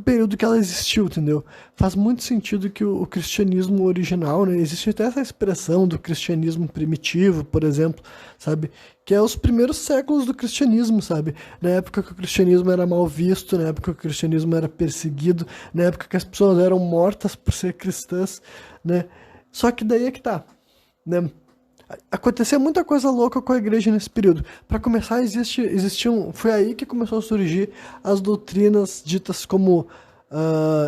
período que ela existiu, entendeu? Faz muito sentido que o cristianismo original, né? Existe até essa expressão do cristianismo primitivo, por exemplo, sabe? Que é os primeiros séculos do cristianismo, sabe? Na época que o cristianismo era mal visto, na época que o cristianismo era perseguido, na época que as pessoas eram mortas por ser cristãs, né? Só que daí é que tá, né? Aconteceu muita coisa louca com a igreja nesse período. Para começar, foi aí que começou a surgir as doutrinas ditas como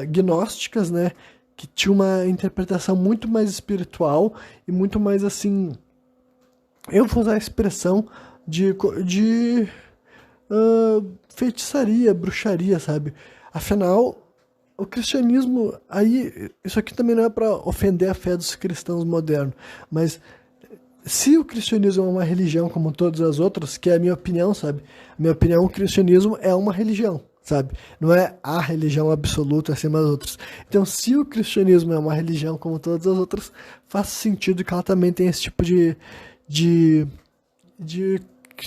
gnósticas, né? Que tinha uma interpretação muito mais espiritual e muito mais assim. Eu vou usar a expressão de feitiçaria, bruxaria, sabe? Afinal, o cristianismo. Aí, isso aqui também não é para ofender a fé dos cristãos modernos, mas. Se o cristianismo é uma religião como todas as outras, que é a minha opinião, sabe? Minha opinião, o cristianismo é uma religião, sabe? Não é a religião absoluta acima das outras. Então, se o cristianismo é uma religião como todas as outras, faz sentido que ela também tenha esse tipo de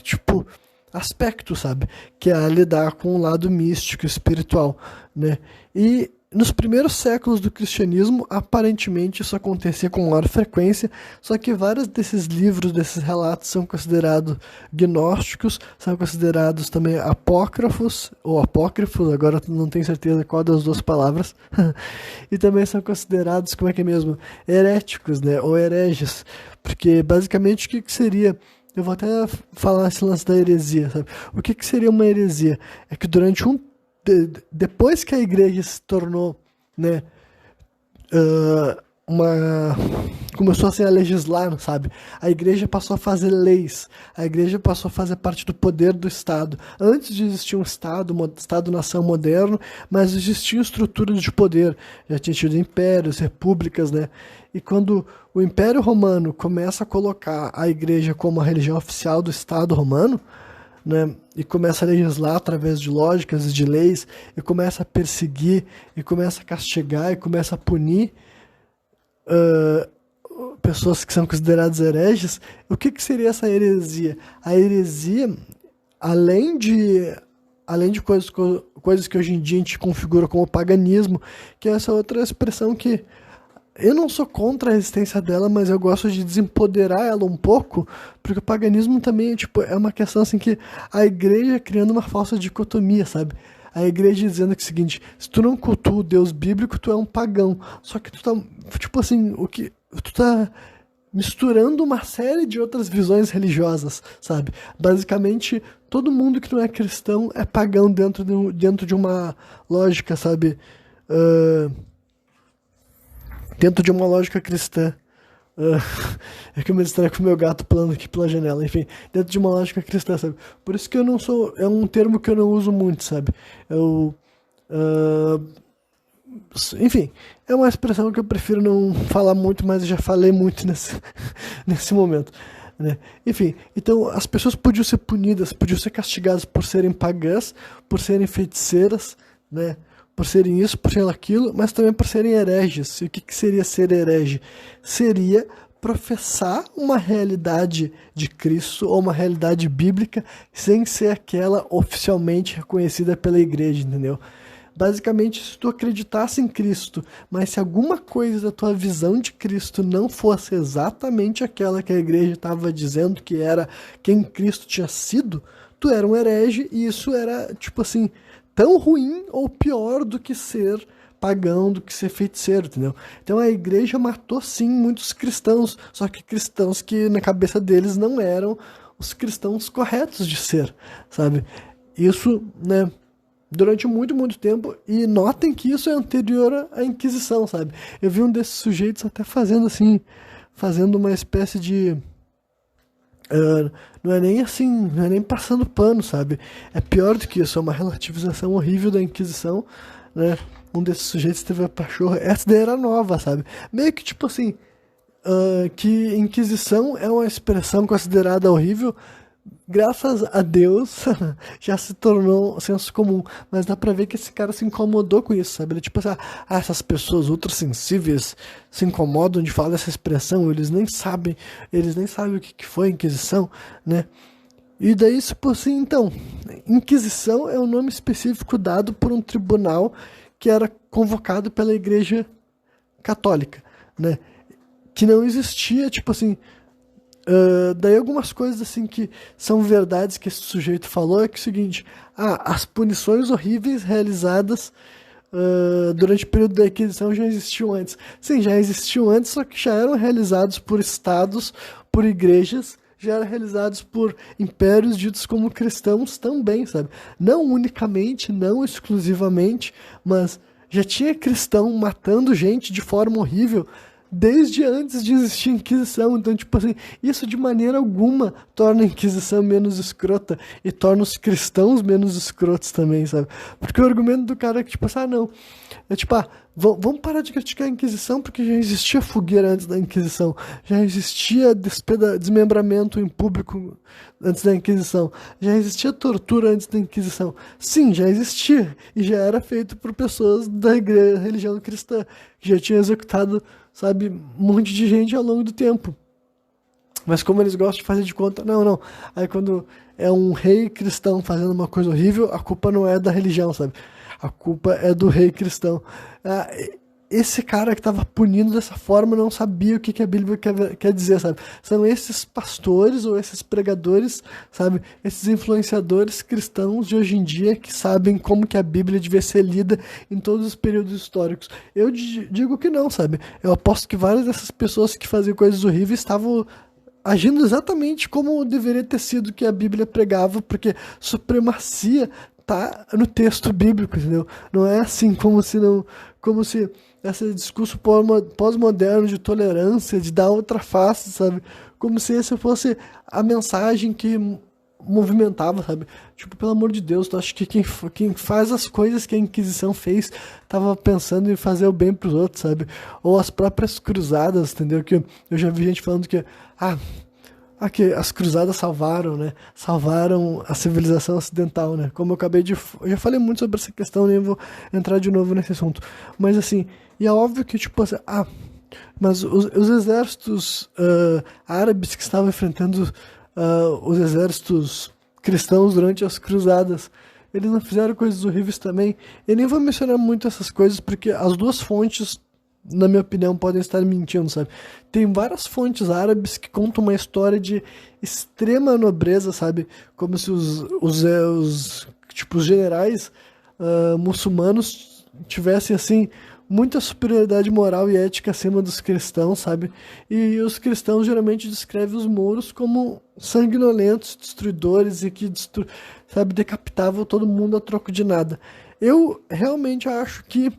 tipo, aspecto, sabe? Que é lidar com o lado místico, espiritual, né? E nos primeiros séculos do cristianismo, aparentemente isso acontecia com maior frequência, só que vários desses livros, desses relatos são considerados gnósticos, são considerados também apócrifos, ou apócrifos, agora não tenho certeza qual das duas palavras, e também são considerados, como é que é mesmo, heréticos, né, ou hereges, porque basicamente o que seria... Eu vou até falar esse lance da heresia, sabe? O que seria uma heresia? É que durante um depois que a igreja se tornou, né, começou assim a legislar, sabe? A igreja passou a fazer leis, a igreja passou a fazer parte do poder do Estado. Antes de existir um Estado-nação moderno, mas existiam estruturas de poder. Já tinha tido impérios, repúblicas, né? E quando o Império Romano começa a colocar a igreja como a religião oficial do Estado romano, né, e começa a legislar através de lógicas e de leis, e começa a perseguir, e começa a castigar, e começa a punir pessoas que são consideradas hereges. O que seria essa heresia? A heresia, além de coisas que hoje em dia a gente configura como paganismo, que é essa outra expressão que eu não sou contra a existência dela, mas eu gosto de desempoderar ela um pouco, porque o paganismo também é uma questão assim que a igreja criando uma falsa dicotomia, sabe? A igreja dizendo que é o seguinte: se tu não cultua o Deus bíblico, tu é um pagão. Só que tu tá, tu tá misturando uma série de outras visões religiosas, sabe? Basicamente, todo mundo que não é cristão é pagão dentro de uma lógica, sabe? Dentro de uma lógica cristã. É que eu me distraio com o meu gato pulando aqui pela janela. Enfim, dentro de uma lógica cristã, sabe? Por isso que eu não sou... É um termo que eu não uso muito, sabe? Enfim, é uma expressão que eu prefiro não falar muito, mas eu já falei muito nesse momento, né? Enfim, então as pessoas podiam ser punidas, podiam ser castigadas por serem pagãs, por serem feiticeiras, né? Por serem isso, por serem aquilo, mas também por serem hereges. E o que seria ser herege? Seria professar uma realidade de Cristo ou uma realidade bíblica sem ser aquela oficialmente reconhecida pela igreja, entendeu? Basicamente, se tu acreditasse em Cristo, mas se alguma coisa da tua visão de Cristo não fosse exatamente aquela que a igreja estava dizendo que era quem Cristo tinha sido, tu era um herege, e isso era, tipo assim, tão ruim ou pior do que ser pagão, do que ser feiticeiro, entendeu? Então a igreja matou sim muitos cristãos, só que cristãos que na cabeça deles não eram os cristãos corretos de ser, sabe? Isso, né, durante muito, muito tempo. E notem que isso é anterior à Inquisição, sabe? Eu vi um desses sujeitos até fazendo uma espécie de... não é nem assim, não é nem passando pano, sabe? É pior do que isso, é uma relativização horrível da Inquisição, né? Um desses sujeitos teve a pachorra, essa daí era nova, sabe? Meio que tipo assim, que Inquisição é uma expressão considerada horrível, graças a Deus já se tornou senso comum, mas dá pra ver que esse cara se incomodou com isso, sabe? Ele tipo assim, essas pessoas ultrassensíveis se incomodam de falar dessa expressão, eles nem sabem o que foi a Inquisição, né? E daí, tipo assim, então, Inquisição é um nome específico dado por um tribunal que era convocado pela Igreja Católica, né? Que não existia, tipo assim... daí algumas coisas assim que são verdades que esse sujeito falou é que é o seguinte: as punições horríveis realizadas durante o período da Inquisição já existiam antes. Sim, já existiam antes, só que já eram realizados por estados, por igrejas, já eram realizados por impérios ditos como cristãos também, sabe? Não unicamente, não exclusivamente, mas já tinha cristão matando gente de forma horrível desde antes de existir a Inquisição. Então, tipo assim, isso de maneira alguma torna a Inquisição menos escrota e torna os cristãos menos escrotos também, sabe? Porque o argumento do cara é que, tipo assim, não, é tipo, vamos parar de criticar a Inquisição porque já existia fogueira antes da Inquisição, já existia desmembramento em público antes da Inquisição, já existia tortura antes da Inquisição. Sim, já existia, e já era feito por pessoas da religião cristã, que já tinham executado, sabe, um monte de gente ao longo do tempo. Mas como eles gostam de fazer de conta, não. Aí quando é um rei cristão fazendo uma coisa horrível, a culpa não é da religião, sabe? A culpa é do rei cristão. Esse cara que estava punindo dessa forma não sabia o que a Bíblia quer dizer, sabe? São esses pastores ou esses pregadores, sabe? Esses influenciadores cristãos de hoje em dia que sabem como que a Bíblia devia ser lida em todos os períodos históricos. Eu digo que não, sabe? Eu aposto que várias dessas pessoas que faziam coisas horríveis estavam agindo exatamente como deveria ter sido que a Bíblia pregava, porque supremacia tá no texto bíblico, entendeu? Não é assim como se esse discurso pós-moderno de tolerância, de dar outra face, sabe? Como se essa fosse a mensagem que movimentava, sabe? Tipo, pelo amor de Deus, tu acha que quem faz as coisas que a Inquisição fez tava pensando em fazer o bem pros outros, sabe? Ou as próprias cruzadas, entendeu? Que eu já vi gente falando que que as cruzadas salvaram, né? Salvaram a civilização ocidental, né? Como eu já falei muito sobre essa questão, nem vou entrar de novo nesse assunto. Mas assim, e é óbvio que, tipo assim, mas os exércitos árabes que estavam enfrentando os exércitos cristãos durante as cruzadas, eles não fizeram coisas horríveis também. Eu nem vou mencionar muito essas coisas, porque as duas fontes, na minha opinião, podem estar mentindo, sabe? Tem várias fontes árabes que contam uma história de extrema nobreza, sabe? Como se os generais muçulmanos tivessem, assim, muita superioridade moral e ética acima dos cristãos, sabe? E os cristãos geralmente descrevem os mouros como sanguinolentos, destruidores e que, sabe, decapitavam todo mundo a troco de nada. Eu realmente acho que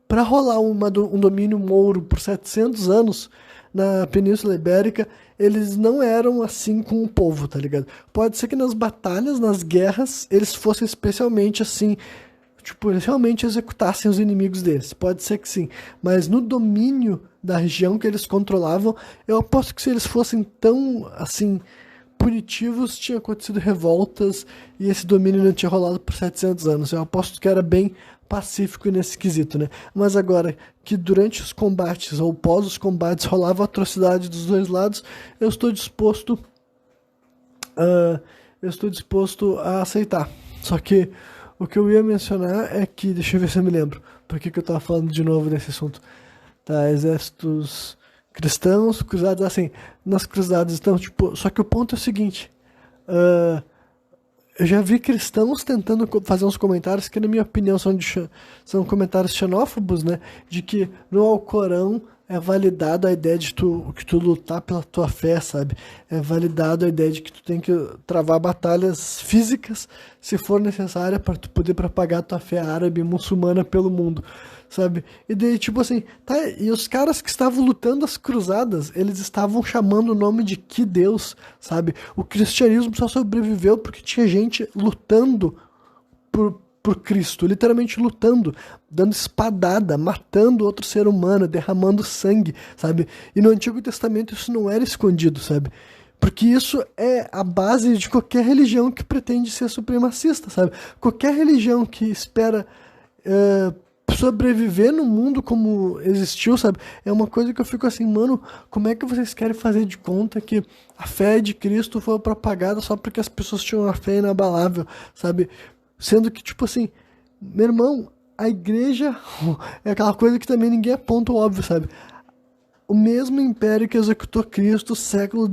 para rolar um domínio mouro por 700 anos na Península Ibérica, eles não eram assim com o povo, tá ligado? Pode ser que nas batalhas, nas guerras, eles fossem especialmente assim, tipo, eles realmente executassem os inimigos deles. Pode ser que sim. Mas no domínio da região que eles controlavam, eu aposto que se eles fossem tão, assim, punitivos, tinha acontecido revoltas e esse domínio não tinha rolado por 700 anos. Eu aposto que era bem pacífico nesse quesito, né? Mas agora, que durante os combates ou pós os combates rolava atrocidade dos dois lados, eu estou disposto a aceitar. Só que o que eu ia mencionar é que, deixa eu ver se eu me lembro, por que eu tava falando de novo desse assunto. Tá, exércitos cristãos, cruzados, assim, nas cruzadas, então, tipo, só que o ponto é o seguinte, eu já vi cristãos tentando fazer uns comentários que, na minha opinião, são comentários xenófobos, né, de que no Alcorão é validado a ideia de que tu lutar pela tua fé, sabe? É validado a ideia de que tu tem que travar batalhas físicas, se for necessária, para tu poder propagar a tua fé árabe e muçulmana pelo mundo, sabe? E daí, tipo assim, tá, e os caras que estavam lutando as cruzadas, eles estavam chamando o nome de que Deus, sabe? O cristianismo só sobreviveu porque tinha gente lutando por Cristo, literalmente lutando, dando espadada, matando outro ser humano, derramando sangue, sabe? E no Antigo Testamento isso não era escondido, sabe? Porque isso é a base de qualquer religião que pretende ser supremacista, sabe? Qualquer religião que espera sobreviver no mundo como existiu, sabe? É uma coisa que eu fico assim, mano, como é que vocês querem fazer de conta que a fé de Cristo foi propagada só porque as pessoas tinham uma fé inabalável, sabe? Sendo que, tipo assim, meu irmão, a igreja é aquela coisa que também ninguém aponta o óbvio, sabe? O mesmo império que executou Cristo séculos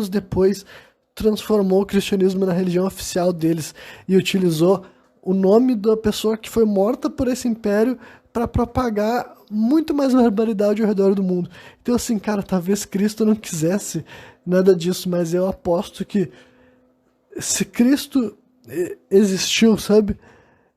depois transformou o cristianismo na religião oficial deles e utilizou o nome da pessoa que foi morta por esse império para propagar muito mais barbaridade ao redor do mundo. Então, assim, cara, talvez Cristo não quisesse nada disso, mas eu aposto que se Cristo existiu, sabe?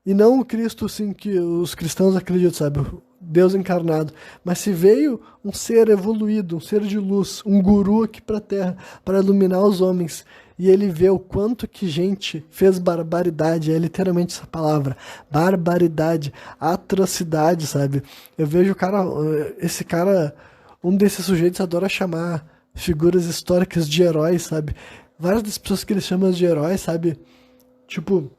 E não o Cristo, assim, que os cristãos acreditam, sabe? O Deus encarnado. Mas se veio um ser evoluído, um ser de luz, um guru aqui pra Terra, para iluminar os homens, e ele vê o quanto que gente fez barbaridade, é literalmente essa palavra, barbaridade, atrocidade, sabe? Eu vejo esse cara, um desses sujeitos adora chamar figuras históricas de heróis, sabe? Várias das pessoas que ele chama de heróis, sabe? Tipo,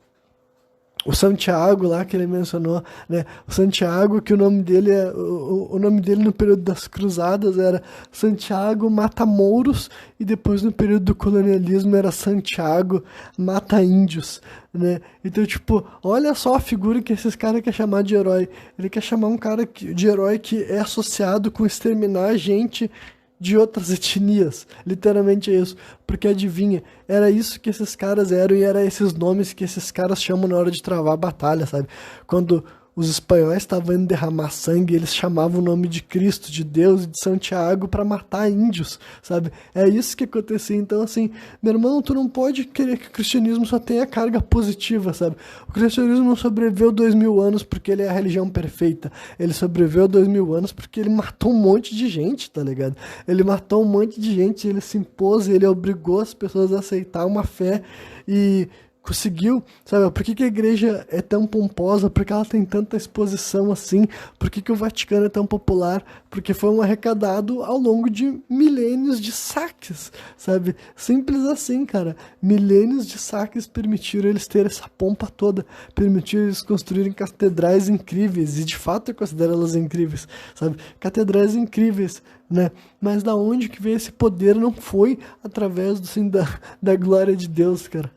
o Santiago lá que ele mencionou, né? O Santiago, que o nome dele o nome dele no período das cruzadas era Santiago Mata-Mouros, e depois no período do colonialismo era Santiago Mata-Índios, né? Então, tipo, olha só a figura que esses caras querem chamar de herói. Ele quer chamar um cara de herói que é associado com exterminar gente de outras etnias, literalmente é isso, porque adivinha, era isso que esses caras eram e era esses nomes que esses caras chamam na hora de travar a batalha, sabe? Quando os espanhóis estavam indo derramar sangue, eles chamavam o nome de Cristo, de Deus e de Santiago para matar índios, sabe? É isso que acontecia. Então, assim, meu irmão, tu não pode querer que o cristianismo só tenha carga positiva, sabe? O cristianismo não sobreviveu 2000 anos porque ele é a religião perfeita. Ele sobreviveu 2000 anos porque ele matou um monte de gente, tá ligado? Ele matou um monte de gente, ele se impôs, ele obrigou as pessoas a aceitar uma fé e conseguiu, sabe? Por que a igreja é tão pomposa? Por que ela tem tanta exposição assim? Por que o Vaticano é tão popular? Porque foi um arrecadado ao longo de milênios de saques, sabe? Simples assim, cara. Milênios de saques permitiram eles ter essa pompa toda, permitiram eles construírem catedrais incríveis, e de fato eu considero elas incríveis, sabe? Catedrais incríveis, né? Mas da onde que veio esse poder? Não foi através assim, da glória de Deus, cara.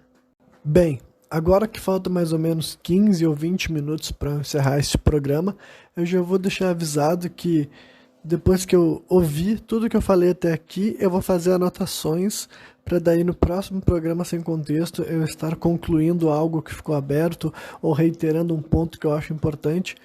Bem, agora que falta mais ou menos 15 ou 20 minutos para encerrar este programa, eu já vou deixar avisado que depois que eu ouvir tudo que eu falei até aqui, eu vou fazer anotações para daí no próximo programa Sem Contexto eu estar concluindo algo que ficou aberto ou reiterando um ponto que eu acho importante.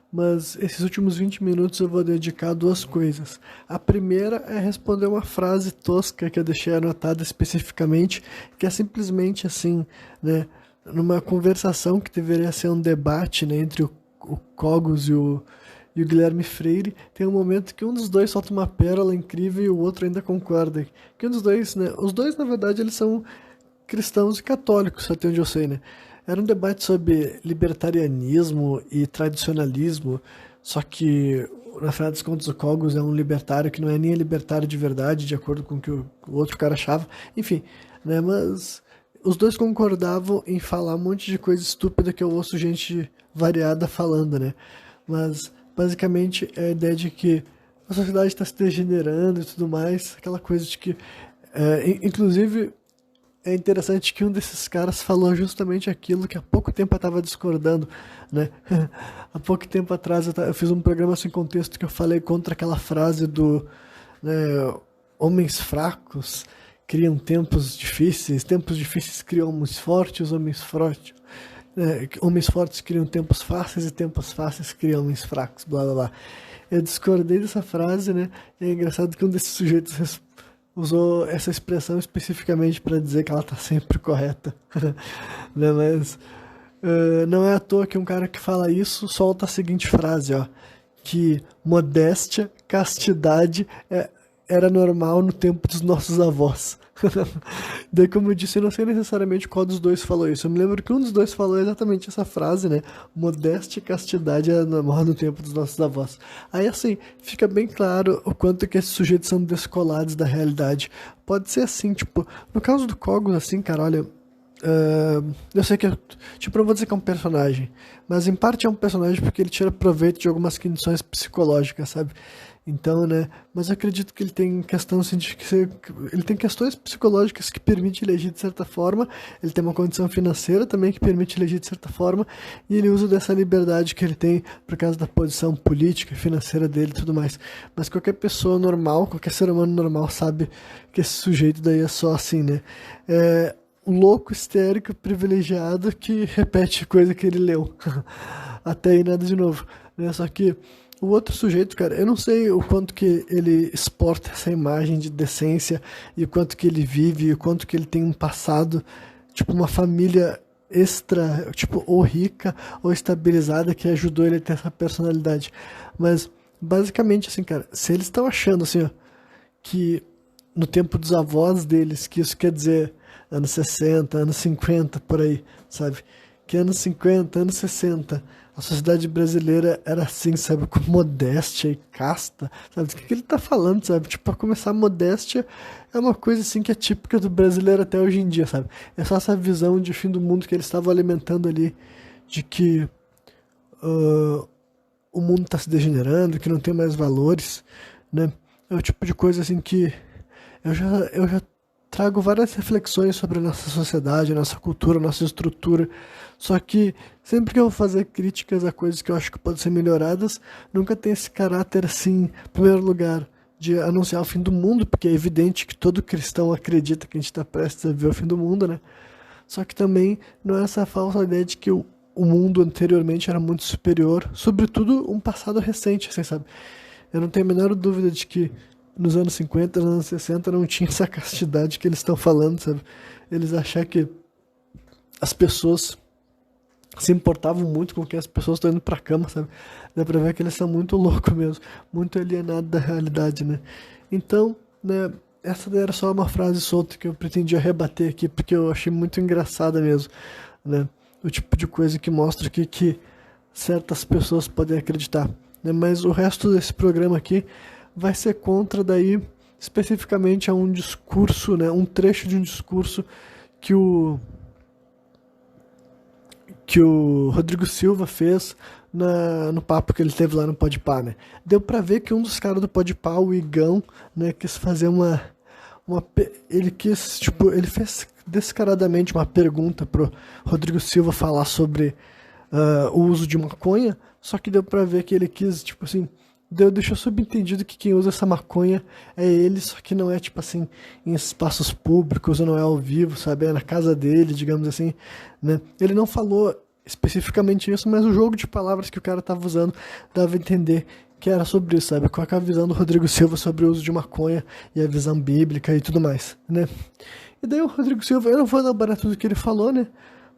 Mas esses últimos 20 minutos eu vou dedicar a duas coisas. A primeira é responder uma frase tosca que eu deixei anotada especificamente, que é simplesmente assim, né, numa conversação que deveria ser um debate, né, entre o Cogos e o Guilherme Freire, tem um momento que um dos dois solta uma pérola incrível e o outro ainda concorda. Que um dos dois, né, os dois na verdade eles são cristãos e católicos, até onde eu sei, né? Era um debate sobre libertarianismo e tradicionalismo, só que, na final das contas, o Cogos é um libertário que não é nem libertário de verdade, de acordo com o que o outro cara achava. Enfim, né, mas os dois concordavam em falar um monte de coisa estúpida que eu ouço gente variada falando, né? Mas, basicamente, é a ideia de que a sociedade está se degenerando e tudo mais, aquela coisa de que, inclusive... É interessante que um desses caras falou justamente aquilo que há pouco tempo eu estava discordando, né? Há pouco tempo atrás eu fiz um programa Sem Contexto que eu falei contra aquela frase do, né, homens fracos criam tempos difíceis criam homens fortes, homens fortes criam tempos fáceis e tempos fáceis criam homens fracos, blá blá blá. Eu discordei dessa frase, né? E é engraçado que um desses sujeitos usou essa expressão especificamente para dizer que ela está sempre correta. Né? Mas não é à toa que um cara que fala isso solta a seguinte frase, ó, que modéstia, castidade era normal no tempo dos nossos avós. Daí, como eu disse, eu não sei necessariamente qual dos dois falou isso. Eu me lembro que um dos dois falou exatamente essa frase, né? Modéstia e castidade era normal no tempo dos nossos avós. Aí, assim, fica bem claro o quanto que esses sujeitos são descolados da realidade. Pode ser assim, tipo, no caso do Cogos, assim, cara, olha... eu sei que tipo, eu vou dizer que é um personagem, mas em parte é um personagem porque ele tira proveito de algumas condições psicológicas, sabe? Então, né, mas eu acredito que ele tem questão assim, ele tem questões psicológicas que permitem ele agir de certa forma, ele tem uma condição financeira também que permite ele agir de certa forma, e ele usa dessa liberdade que ele tem por causa da posição política e financeira dele e tudo mais. Mas qualquer pessoa normal, qualquer ser humano normal sabe que esse sujeito daí é só assim, né? Um louco, histérico, privilegiado que repete coisa que ele leu. Até aí nada de novo, né? Só que o outro sujeito, cara, eu não sei o quanto que ele exporta essa imagem de decência e o quanto que ele vive e o quanto que ele tem um passado, tipo uma família extra, tipo, ou rica ou estabilizada que ajudou ele a ter essa personalidade. Mas, basicamente, assim, cara, se eles estão achando, assim, ó, que no tempo dos avós deles, que isso quer dizer anos 60, anos 50, por aí, sabe? Que anos 50, anos 60, a sociedade brasileira era assim, sabe? Com modéstia e casta, sabe? Do que ele tá falando, sabe? Tipo, pra começar, modéstia é uma coisa assim que é típica do brasileiro até hoje em dia, sabe? É só essa visão de fim do mundo que eles estavam alimentando ali, de que o mundo tá se degenerando, que não tem mais valores, né? É o tipo de coisa assim que eu já trago várias reflexões sobre a nossa sociedade, a nossa cultura, a nossa estrutura. Só que sempre que eu vou fazer críticas a coisas que eu acho que podem ser melhoradas, nunca tem esse caráter assim, em primeiro lugar, de anunciar o fim do mundo, porque é evidente que todo cristão acredita que a gente está prestes a ver o fim do mundo, né? Só que também não é essa falsa ideia de que o o mundo anteriormente era muito superior, sobretudo um passado recente, assim, sabe? Eu não tenho a menor dúvida de que nos anos 50, nos anos 60 não tinha essa castidade que eles estão falando, sabe? Eles acharam que as pessoas se importavam muito com que as pessoas estão indo pra cama, sabe? Dá pra ver que eles são muito loucos mesmo, muito alienados da realidade, né? Então, né, essa daí era só uma frase solta que eu pretendia rebater aqui, porque eu achei muito engraçada mesmo, né? O tipo de coisa que mostra que certas pessoas podem acreditar, né? Mas o resto desse programa aqui vai ser contra daí, especificamente a um discurso, né? Um trecho de um discurso que o Rodrigo Silva fez no papo que ele teve lá no Podpah, né? Deu pra ver que um dos caras do Podpah, o Igão, né, quis fazer ele quis, tipo, ele fez descaradamente uma pergunta pro Rodrigo Silva falar sobre o uso de maconha, só que deu pra ver que ele quis, tipo assim, deixou subentendido que quem usa essa maconha é ele, só que não é, tipo assim, em espaços públicos, ou não é ao vivo, sabe? É na casa dele, digamos assim, né? Ele não falou especificamente isso, mas o jogo de palavras que o cara tava usando dava a entender que era sobre isso, sabe? Com a visão do Rodrigo Silva sobre o uso de maconha e a visão bíblica e tudo mais, né? E daí o Rodrigo Silva, eu não vou elaborar tudo que ele falou, né?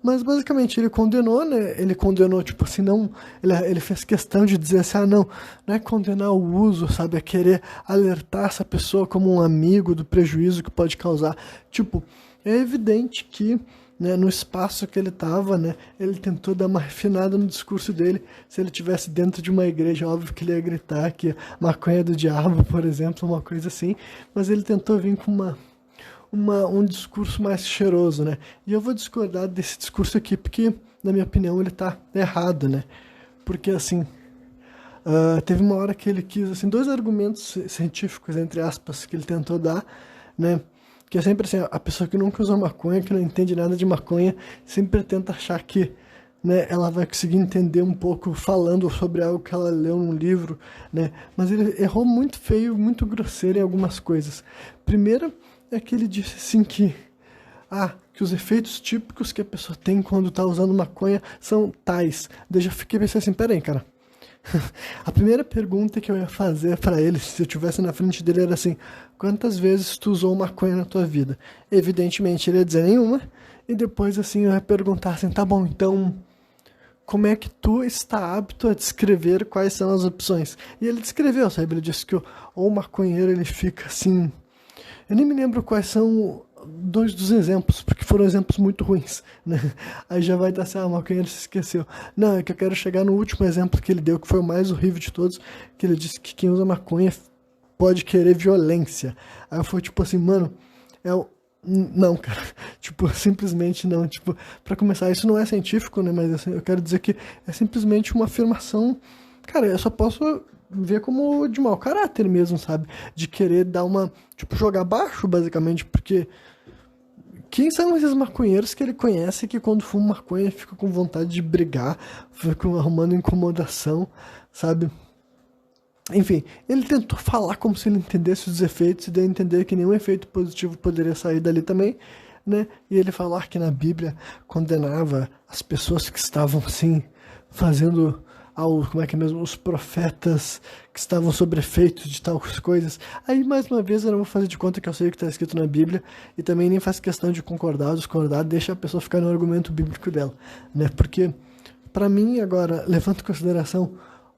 Mas basicamente ele condenou, né? Ele condenou, tipo assim, não. Ele fez questão de dizer assim, não é condenar o uso, sabe? É querer alertar essa pessoa como um amigo do prejuízo que pode causar. Tipo, é evidente que, né, no espaço que ele tava, né? Ele tentou dar uma refinada no discurso dele. Se ele tivesse dentro de uma igreja, óbvio que ele ia gritar que maconha é do diabo, por exemplo, uma coisa assim. Mas ele tentou vir com um discurso mais cheiroso, né? E eu vou discordar desse discurso aqui, porque, na minha opinião, ele tá errado, né? Porque, assim, teve uma hora que ele quis, assim, dois argumentos científicos, entre aspas, que ele tentou dar, né? Que é sempre assim, a pessoa que nunca usou maconha, que não entende nada de maconha, sempre tenta achar que, né, ela vai conseguir entender um pouco falando sobre algo que ela leu num livro, né? Mas ele errou muito feio, muito grosseiro em algumas coisas. Primeiro, é que ele disse assim que os efeitos típicos que a pessoa tem quando tá usando maconha são tais. Daí já fiquei pensando assim, peraí, cara. A primeira pergunta que eu ia fazer pra ele, se eu estivesse na frente dele, era assim, quantas vezes tu usou maconha na tua vida? Evidentemente ele ia dizer nenhuma, e depois assim eu ia perguntar assim, tá bom, então como é que tu está apto a descrever quais são as opções? E ele descreveu, sabe? Ele disse que o maconheiro ele fica assim. Eu nem me lembro quais são dois dos exemplos, porque foram exemplos muito ruins, né? Aí já vai estar assim, o maconheiro se esqueceu. Não, é que eu quero chegar no último exemplo que ele deu, que foi o mais horrível de todos, que ele disse que quem usa maconha pode querer violência. Aí eu fui tipo assim, mano, não, cara, tipo, simplesmente não, tipo, pra começar, isso não é científico, né, mas assim, eu quero dizer que é simplesmente uma afirmação, cara, eu só posso ver como de mau caráter mesmo, sabe? De querer dar tipo, jogar baixo, basicamente, porque quem são esses maconheiros que ele conhece que quando fuma maconha fica com vontade de brigar, fica arrumando incomodação, sabe? Enfim, ele tentou falar como se ele entendesse os efeitos e daí entender que nenhum efeito positivo poderia sair dali também, né? E ele falar que na Bíblia condenava as pessoas que estavam, assim, fazendo como é que é mesmo, os profetas que estavam sob efeitos de tais coisas. Aí, mais uma vez, eu não vou fazer de conta que eu sei o que está escrito na Bíblia e também nem faço questão de concordar ou discordar, deixa a pessoa ficar no argumento bíblico dela, né? Porque, para mim, agora, levando em consideração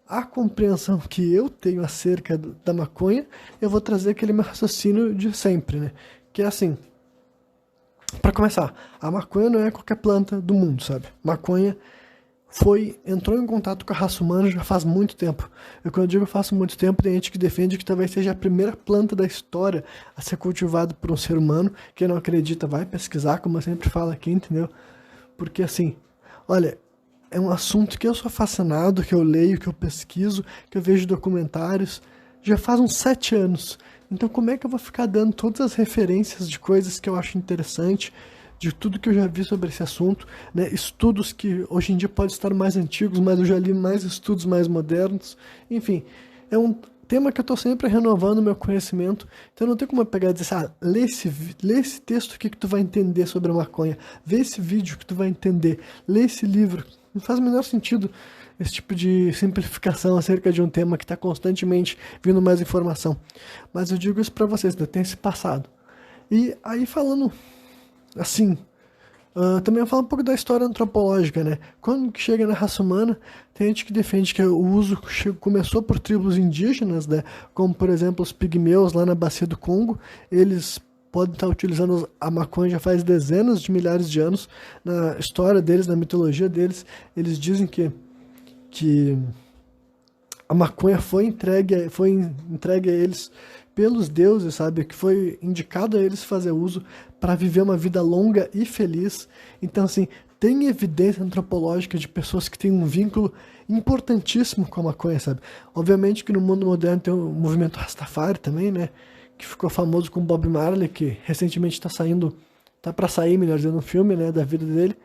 a compreensão que eu tenho acerca da maconha, eu vou trazer aquele meu raciocínio de sempre, né? Que é assim, para começar, a maconha não é qualquer planta do mundo, sabe? Maconha entrou em contato com a raça humana já faz muito tempo. Quando eu digo faz muito tempo, tem gente que defende que talvez seja a primeira planta da história a ser cultivada por um ser humano. Quem não acredita vai pesquisar, como eu sempre falo aqui, entendeu? Porque assim, olha, é um assunto que eu sou fascinado, que eu leio, que eu pesquiso, que eu vejo documentários, já faz uns 7 anos. Então como é que eu vou ficar dando todas as referências de coisas que eu acho interessante, de tudo que eu já vi sobre esse assunto, né? Estudos que hoje em dia podem estar mais antigos, mas eu já li mais estudos mais modernos. Enfim, tema que eu tô sempre renovando meu conhecimento, então não tem como eu pegar e dizer assim, lê esse texto aqui que tu vai entender sobre a maconha, vê esse vídeo que tu vai entender, lê esse livro. Não faz o menor sentido esse tipo de simplificação acerca de um tema que está constantemente vindo mais informação. Mas eu digo isso para vocês, né? Tem esse passado. E aí falando assim, também eu falo um pouco da história antropológica, né? Quando chega na raça humana, tem gente que defende que o uso começou por tribos indígenas, né? Como, por exemplo, os pigmeus lá na bacia do Congo. Eles podem estar utilizando a maconha já faz dezenas de milhares de anos. Na história deles, na mitologia deles, eles dizem que a maconha foi entregue a eles pelos deuses, sabe? Que foi indicado a eles fazer uso para viver uma vida longa e feliz. Então, assim, tem evidência antropológica de pessoas que têm um vínculo importantíssimo com a maconha, sabe? Obviamente que no mundo moderno tem o movimento Rastafari também, né? Que ficou famoso com Bob Marley, que recentemente tá para sair, melhor dizendo, um filme, né, da vida dele.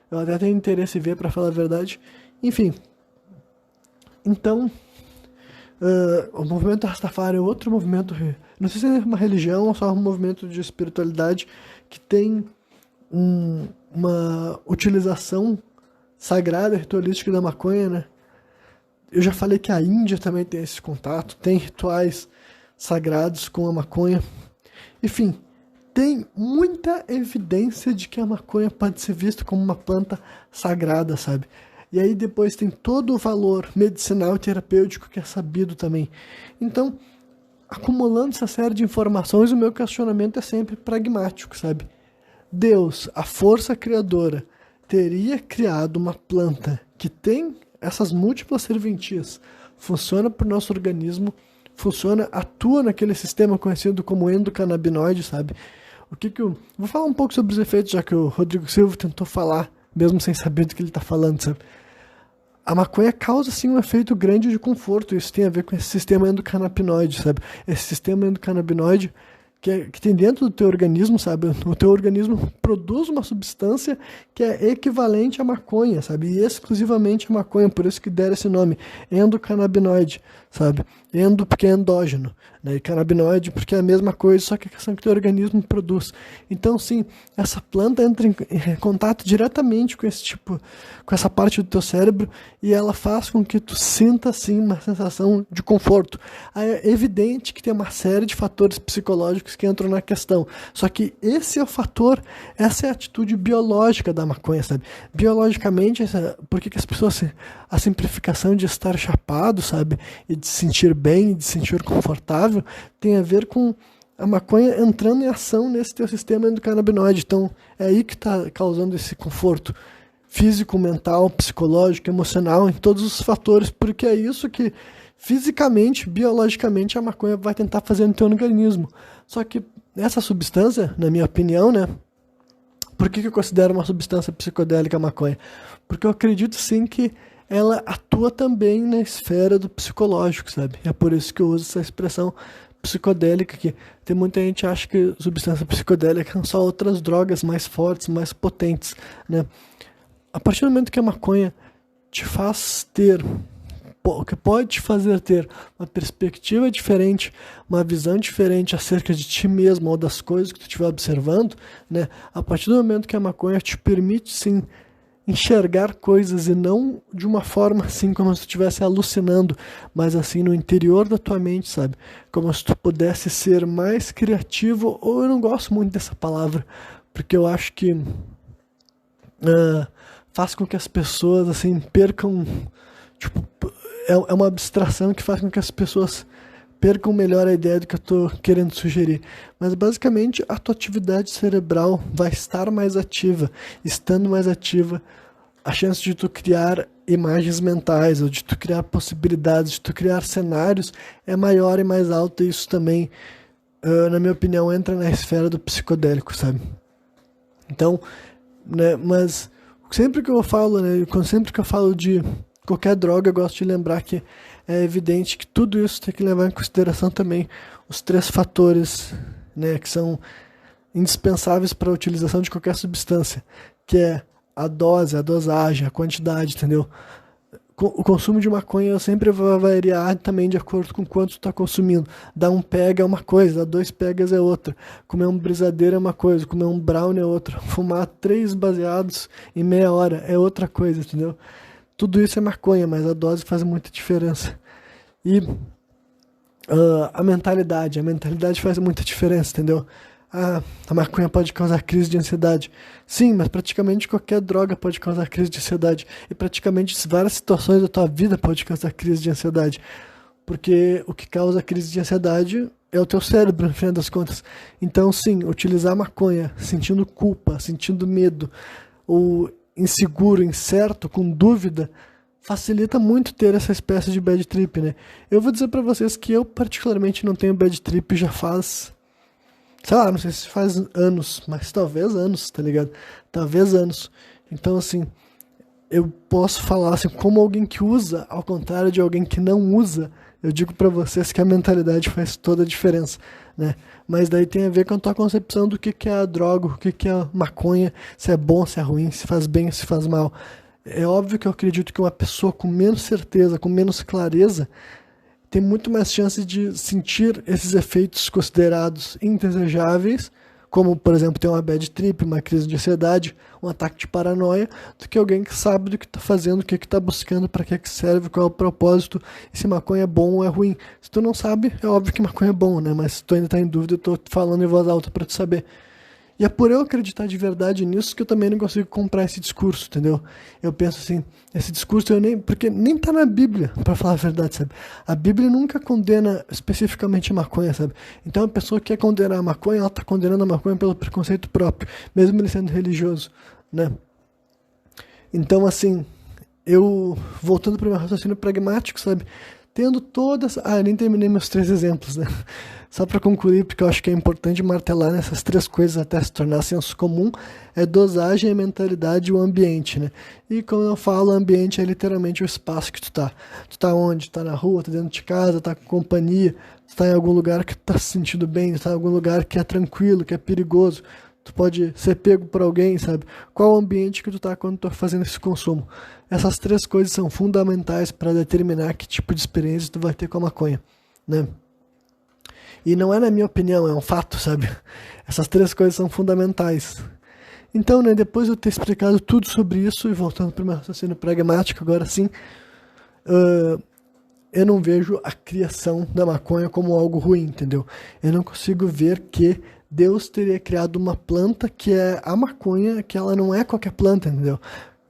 Eu até tenho interesse em ver, para falar a verdade. Enfim. Então, o movimento Rastafari é outro movimento, não sei se é uma religião ou só um movimento de espiritualidade que tem uma utilização sagrada, ritualística da maconha, né? Eu já falei que a Índia também tem esse contato, tem rituais sagrados com a maconha. Enfim, tem muita evidência de que a maconha pode ser vista como uma planta sagrada, sabe? E aí depois tem todo o valor medicinal e terapêutico que é sabido também. Então, acumulando essa série de informações, o meu questionamento é sempre pragmático, sabe? Deus, a força criadora, teria criado uma planta que tem essas múltiplas serventias, funciona para o nosso organismo, atua naquele sistema conhecido como endocannabinoide, sabe? Vou falar um pouco sobre os efeitos, já que o Rodrigo Silva tentou falar, mesmo sem saber do que ele está falando, sabe? A maconha causa, sim, um efeito grande de conforto. Isso tem a ver com esse sistema endocannabinoide, sabe? Esse sistema endocannabinoide que tem dentro do teu organismo, sabe? O teu organismo produz uma substância que é equivalente à maconha, sabe? E exclusivamente a maconha, por isso que deram esse nome, endocannabinoide, sabe? Endo porque é endógeno, né? E canabinoide porque é a mesma coisa, só que a questão que o teu organismo produz. Então, sim, essa planta entra em contato diretamente com com essa parte do teu cérebro e ela faz com que tu sinta, sim, uma sensação de conforto. É evidente que tem uma série de fatores psicológicos que entram na questão, só que esse é o fator, essa é a atitude biológica da maconha, sabe? Biologicamente, por que as pessoas, a simplificação de estar chapado, sabe? E de se sentir bem, de se sentir confortável, tem a ver com a maconha entrando em ação nesse teu sistema endocannabinoide. Então, é aí que está causando esse conforto físico, mental, psicológico, emocional, em todos os fatores, porque é isso que fisicamente, biologicamente, a maconha vai tentar fazer no teu organismo. Só que essa substância, na minha opinião, né? Por que eu considero uma substância psicodélica a maconha? Porque eu acredito sim que ela atua também na esfera do psicológico, sabe? É por isso que eu uso essa expressão psicodélica, que tem muita gente que acha que substância psicodélica são só outras drogas mais fortes, mais potentes, né? A partir do momento que a maconha te faz ter, que pode te fazer ter uma perspectiva diferente, uma visão diferente acerca de ti mesmo ou das coisas que tu estiver observando, né? A partir do momento que a maconha te permite, sim, enxergar coisas e não de uma forma assim como se tu estivesse alucinando, mas assim no interior da tua mente, sabe? Como se tu pudesse ser mais criativo, ou eu não gosto muito dessa palavra, porque eu acho que faz com que as pessoas assim percam, tipo, é uma abstração que faz com que as pessoas percam melhor a ideia do que eu estou querendo sugerir. Mas basicamente a tua atividade cerebral vai estar mais ativa. Estando mais ativa, a chance de tu criar imagens mentais, ou de tu criar possibilidades, de tu criar cenários é maior e mais alta. E isso também, na minha opinião, entra na esfera do psicodélico, sabe? Então, né, mas sempre que eu falo, né, sempre que eu falo de qualquer droga, eu gosto de lembrar que é evidente que tudo isso tem que levar em consideração também os 3 fatores, né, que são indispensáveis para a utilização de qualquer substância, que é a dose, a dosagem, a quantidade, entendeu? O consumo de maconha sempre vai variar também de acordo com quanto tu tá consumindo. Dar um pega é uma coisa, dar 2 pegas é outra. Comer um brisadeiro é uma coisa, comer um brownie é outra. Fumar 3 baseados em meia hora é outra coisa, entendeu? Tudo isso é maconha, mas a dose faz muita diferença. E a mentalidade faz muita diferença, entendeu? A maconha pode causar crise de ansiedade. Sim, mas praticamente qualquer droga pode causar crise de ansiedade. E praticamente várias situações da tua vida pode causar crise de ansiedade. Porque o que causa crise de ansiedade é o teu cérebro, no final das contas. Então, sim, utilizar maconha sentindo culpa, sentindo medo, ou inseguro, incerto, com dúvida, facilita muito ter essa espécie de bad trip, né? Eu vou dizer pra vocês que eu particularmente não tenho bad trip já faz... sei lá, não sei se faz anos, mas talvez anos, tá ligado? Talvez anos. Então, assim, eu posso falar assim, como alguém que usa, ao contrário de alguém que não usa, eu digo pra vocês que a mentalidade faz toda a diferença, né? Mas daí tem a ver com a tua concepção do que é a droga, o que é a maconha, se é bom, se é ruim, se faz bem, se faz mal. É óbvio que eu acredito que uma pessoa com menos certeza, com menos clareza, tem muito mais chance de sentir esses efeitos considerados indesejáveis, como, por exemplo, ter uma bad trip, uma crise de ansiedade, um ataque de paranoia, do que alguém que sabe do que está fazendo, o que está buscando, para que serve, qual é o propósito, e se maconha é bom ou é ruim. Se tu não sabe, é óbvio que maconha é bom, né? Mas se tu ainda está em dúvida, eu estou falando em voz alta para tu saber. E é por eu acreditar de verdade nisso que eu também não consigo comprar esse discurso, entendeu? Eu penso assim, esse discurso porque nem tá na Bíblia, pra falar a verdade, sabe? A Bíblia nunca condena especificamente a maconha, sabe? Então a pessoa que quer condenar a maconha, ela tá condenando a maconha pelo preconceito próprio, mesmo ele sendo religioso, né? Então, assim, voltando pro meu raciocínio pragmático, sabe? Tendo todas... eu nem terminei meus 3 exemplos, né? Só para concluir, porque eu acho que é importante martelar nessas 3 coisas até se tornar senso comum, é dosagem, a mentalidade e o ambiente, né? E como eu falo, o ambiente é literalmente o espaço que tu tá. Tu tá onde? Tá na rua, tá dentro de casa, tá com companhia, tu tá em algum lugar que tu tá se sentindo bem, tu tá em algum lugar que é tranquilo, que é perigoso. Tu pode ser pego por alguém, sabe? Qual o ambiente que tu tá quando tu tá fazendo esse consumo? Essas 3 coisas são fundamentais para determinar que tipo de experiência tu vai ter com a maconha, né? E não é na minha opinião, é um fato, sabe? Essas 3 coisas são fundamentais. Então, né, depois de eu ter explicado tudo sobre isso, e voltando para o meu raciocínio pragmático, agora sim, eu não vejo a criação da maconha como algo ruim, entendeu? Eu não consigo ver que Deus teria criado uma planta que é a maconha, que ela não é qualquer planta, entendeu?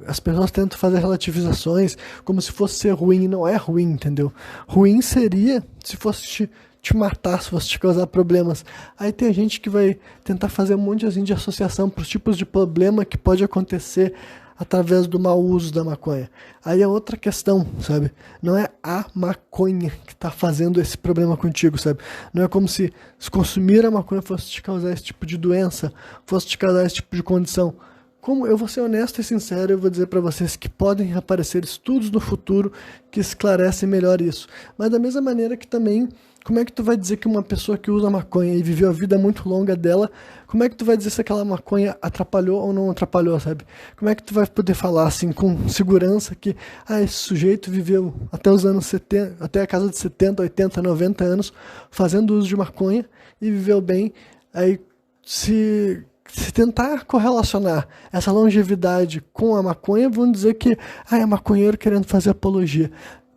As pessoas tentam fazer relativizações como se fosse ser ruim, e não é ruim, entendeu? Ruim seria se fosse te matar, se fosse te causar problemas. Aí tem gente que vai tentar fazer um monte assim, de associação para os tipos de problema que pode acontecer através do mau uso da maconha. Aí é outra questão, sabe? Não é a maconha que está fazendo esse problema contigo, sabe? Não é como se consumir a maconha fosse te causar esse tipo de doença, fosse te causar esse tipo de condição. Como eu vou ser honesto e sincero, eu vou dizer para vocês que podem aparecer estudos no futuro que esclarecem melhor isso. Mas da mesma maneira que também, como é que tu vai dizer que uma pessoa que usa maconha e viveu a vida muito longa dela, como é que tu vai dizer se aquela maconha atrapalhou ou não atrapalhou, sabe? Como é que tu vai poder falar assim com segurança que esse sujeito viveu até os anos 70, até a casa de 70, 80, 90 anos fazendo uso de maconha e viveu bem, aí se tentar correlacionar essa longevidade com a maconha, vão dizer que é maconheiro querendo fazer apologia.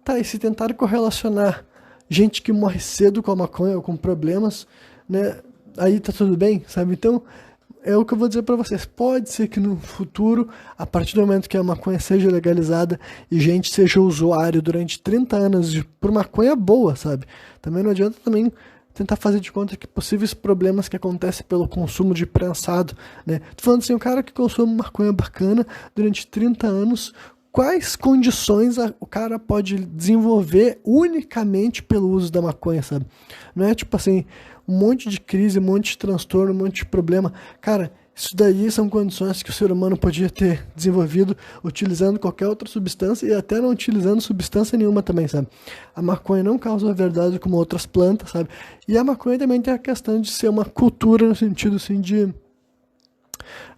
Tá, e se tentar correlacionar gente que morre cedo com a maconha ou com problemas, né, aí tá tudo bem, sabe? Então, é o que eu vou dizer para vocês. Pode ser que no futuro, a partir do momento que a maconha seja legalizada e gente seja usuário durante 30 anos por maconha boa, sabe? Também não adianta também tentar fazer de conta que possíveis problemas que acontecem pelo consumo de prensado, né? Tô falando assim, o cara que consome maconha bacana durante 30 anos, quais condições o cara pode desenvolver unicamente pelo uso da maconha, sabe? Não é tipo assim, um monte de crise, um monte de transtorno, um monte de problema. Cara, isso daí são condições que o ser humano podia ter desenvolvido utilizando qualquer outra substância e até não utilizando substância nenhuma também, sabe? A maconha não causa a verdade como outras plantas, sabe? E a maconha também tem a questão de ser uma cultura no sentido assim de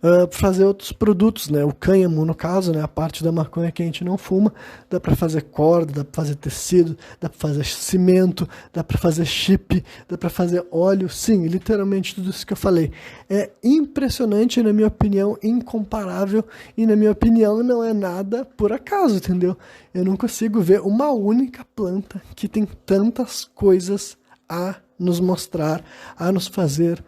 para fazer outros produtos, né? O cânhamo, no caso, né? A parte da maconha que a gente não fuma, dá para fazer corda, dá para fazer tecido, dá para fazer cimento, dá para fazer chip, dá para fazer óleo, sim, literalmente tudo isso que eu falei. É impressionante, na minha opinião, incomparável, e na minha opinião não é nada por acaso, entendeu? Eu não consigo ver uma única planta que tem tantas coisas a nos mostrar, a nos fazer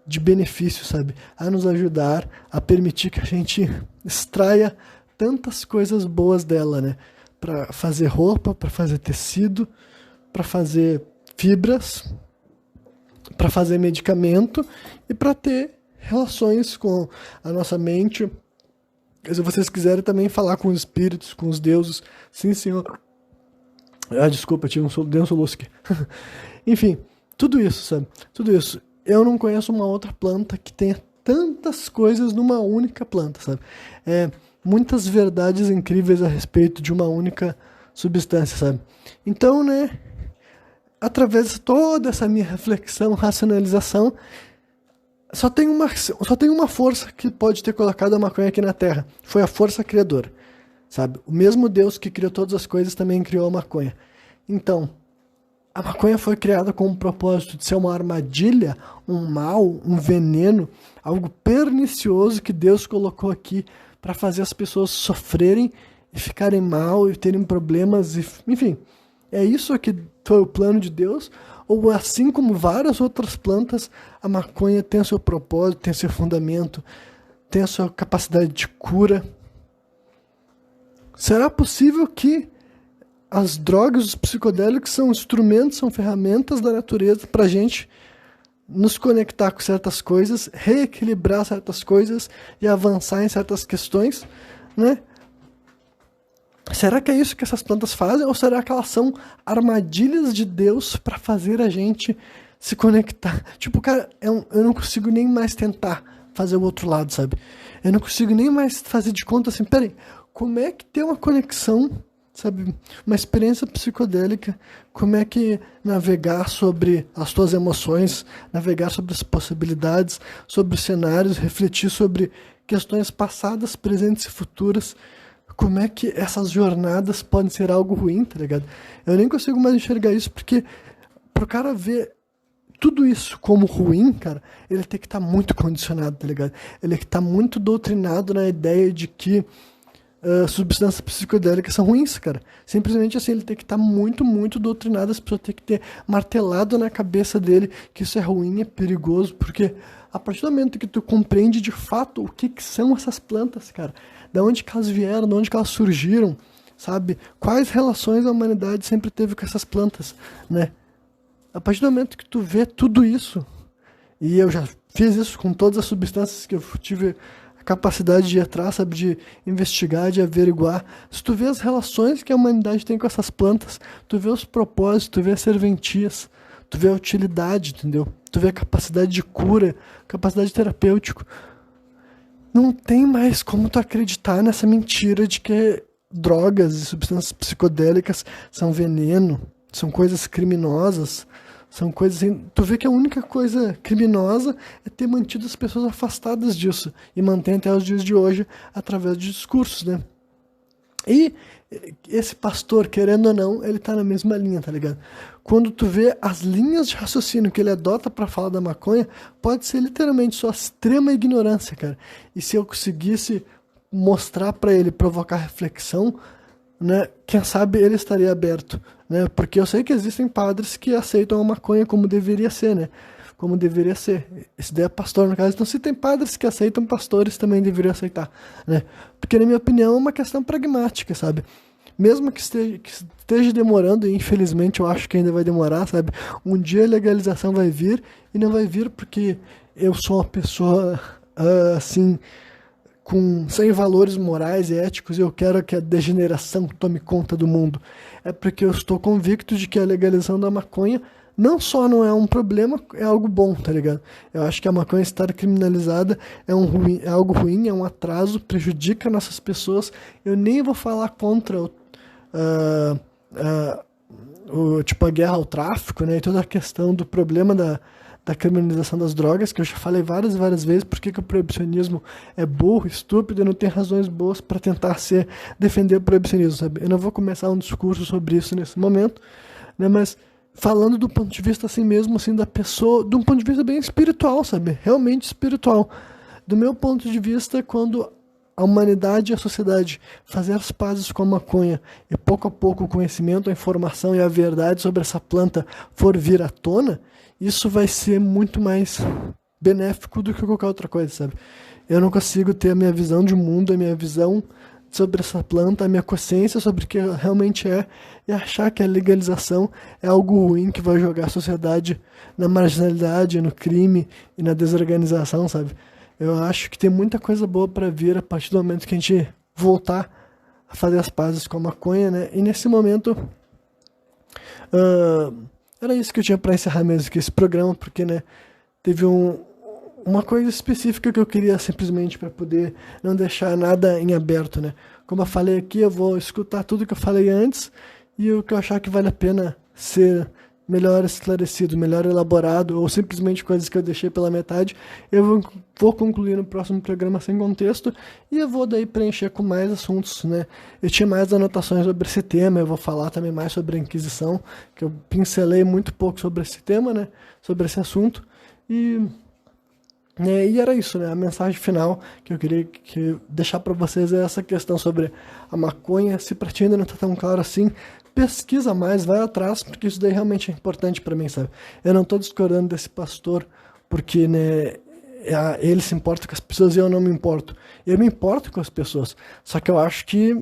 de benefício, sabe? A nos ajudar, a permitir que a gente extraia tantas coisas boas dela, né? Para fazer roupa, para fazer tecido, para fazer fibras, para fazer medicamento e para ter relações com a nossa mente. Se vocês quiserem também falar com os espíritos, com os deuses, sim, senhor. Ah, desculpa, dei um soluço aqui. Enfim, tudo isso, sabe? Tudo isso. Eu não conheço uma outra planta que tenha tantas coisas numa única planta, sabe? Muitas verdades incríveis a respeito de uma única substância, sabe? Então, né, através de toda essa minha reflexão, racionalização, só tem uma força que pode ter colocado a maconha aqui na Terra. Foi a força criadora, sabe? O mesmo Deus que criou todas as coisas também criou a maconha. Então, a maconha foi criada com o propósito de ser uma armadilha, um mal, um veneno, algo pernicioso que Deus colocou aqui para fazer as pessoas sofrerem e ficarem mal e terem problemas, enfim. É isso que foi o plano de Deus? Ou assim como várias outras plantas, a maconha tem o seu propósito, tem o seu fundamento, tem a sua capacidade de cura? Será possível que as drogas, os psicodélicos são instrumentos, são ferramentas da natureza para a gente nos conectar com certas coisas, reequilibrar certas coisas e avançar em certas questões, né? Será que é isso que essas plantas fazem? Ou será que elas são armadilhas de Deus para fazer a gente se conectar? Tipo, cara, eu não consigo nem mais tentar fazer o outro lado, sabe? Eu não consigo nem mais fazer de conta assim, peraí, como é que tem uma conexão, sabe, uma experiência psicodélica, como é que navegar sobre as tuas emoções, navegar sobre as possibilidades, sobre os cenários, refletir sobre questões passadas, presentes e futuras, como é que essas jornadas podem ser algo ruim, tá ligado? Eu nem consigo mais enxergar isso, porque pro cara ver tudo isso como ruim, cara, ele tem que estar muito condicionado, tá ligado? Ele tem que estar muito doutrinado na ideia de que substâncias psicodélicas são ruins, cara. Simplesmente assim, ele tem que estar muito, muito doutrinado, as pessoas têm que ter martelado na cabeça dele que isso é ruim, é perigoso, porque a partir do momento que tu compreende de fato o que são essas plantas, cara, da onde que elas vieram, de onde que elas surgiram, sabe? Quais relações a humanidade sempre teve com essas plantas, né? A partir do momento que tu vê tudo isso, e eu já fiz isso com todas as substâncias que eu tive capacidade de ir atrás, sabe, de investigar, de averiguar. Se tu vê as relações que a humanidade tem com essas plantas, tu vê os propósitos, tu vê as serventias, tu vê a utilidade, entendeu? Tu vê a capacidade de cura, capacidade terapêutica. Não tem mais como tu acreditar nessa mentira de que drogas e substâncias psicodélicas são veneno, são coisas criminosas. São coisas assim, tu vê que a única coisa criminosa é ter mantido as pessoas afastadas disso e mantém até os dias de hoje através de discursos, né? E esse pastor, querendo ou não, ele tá na mesma linha, tá ligado? Quando tu vê as linhas de raciocínio que ele adota para falar da maconha, pode ser literalmente sua extrema ignorância, cara. E se eu conseguisse mostrar para ele, provocar reflexão, né, quem sabe ele estaria aberto, né? Porque eu sei que existem padres que aceitam a maconha como deveria ser, né? Como deveria ser. Esse daí é pastor, no caso. Então, se tem padres que aceitam, pastores também deveriam aceitar, né? Porque, na minha opinião, é uma questão pragmática, sabe? Mesmo que esteja demorando, e infelizmente eu acho que ainda vai demorar, sabe? Um dia a legalização vai vir, e não vai vir porque eu sou uma pessoa, assim, sem valores morais e éticos, e eu quero que a degeneração tome conta do mundo. É porque eu estou convicto de que a legalização da maconha não só não é um problema, é algo bom, tá ligado? Eu acho que a maconha estar criminalizada é algo ruim, é um atraso, prejudica nossas pessoas. Eu nem vou falar contra tipo, a guerra ao tráfico, né? E toda a questão do problema da criminalização das drogas, que eu já falei várias e várias vezes, porque que o proibicionismo é burro, estúpido e não tem razões boas para tentar defender o proibicionismo, sabe? Eu não vou começar um discurso sobre isso nesse momento, né, mas falando do ponto de vista assim mesmo, assim, da pessoa, de um ponto de vista bem espiritual, sabe? Realmente espiritual. Do meu ponto de vista, quando a humanidade e a sociedade fazer as pazes com a maconha e pouco a pouco o conhecimento, a informação e a verdade sobre essa planta for vir à tona, isso vai ser muito mais benéfico do que qualquer outra coisa, sabe? Eu não consigo ter a minha visão de mundo, a minha visão sobre essa planta, a minha consciência sobre o que realmente é, e achar que a legalização é algo ruim que vai jogar a sociedade na marginalidade, no crime e na desorganização, sabe? Eu acho que tem muita coisa boa para vir a partir do momento que a gente voltar a fazer as pazes com a maconha, né? E nesse momento, era isso que eu tinha para encerrar mesmo que esse programa, porque, né, teve uma coisa específica que eu queria simplesmente para poder não deixar nada em aberto, né? Como eu falei aqui, eu vou escutar tudo que eu falei antes e o que eu achar que vale a pena ser melhor esclarecido, melhor elaborado, ou simplesmente coisas que eu deixei pela metade, eu vou concluir no próximo programa sem contexto, e eu vou daí preencher com mais assuntos, né? Eu tinha mais anotações sobre esse tema, eu vou falar também mais sobre a Inquisição, que eu pincelei muito pouco sobre esse tema, né? Sobre esse assunto, e era isso, né? A mensagem final que eu queria deixar para vocês é essa questão sobre a maconha. Se pra ti ainda não tá tão claro assim, pesquisa mais, vai atrás, porque isso daí realmente é importante para mim, sabe? Eu não tô discordando desse pastor porque, né, ele se importa com as pessoas e eu não me importo. Eu me importo com as pessoas, só que eu acho que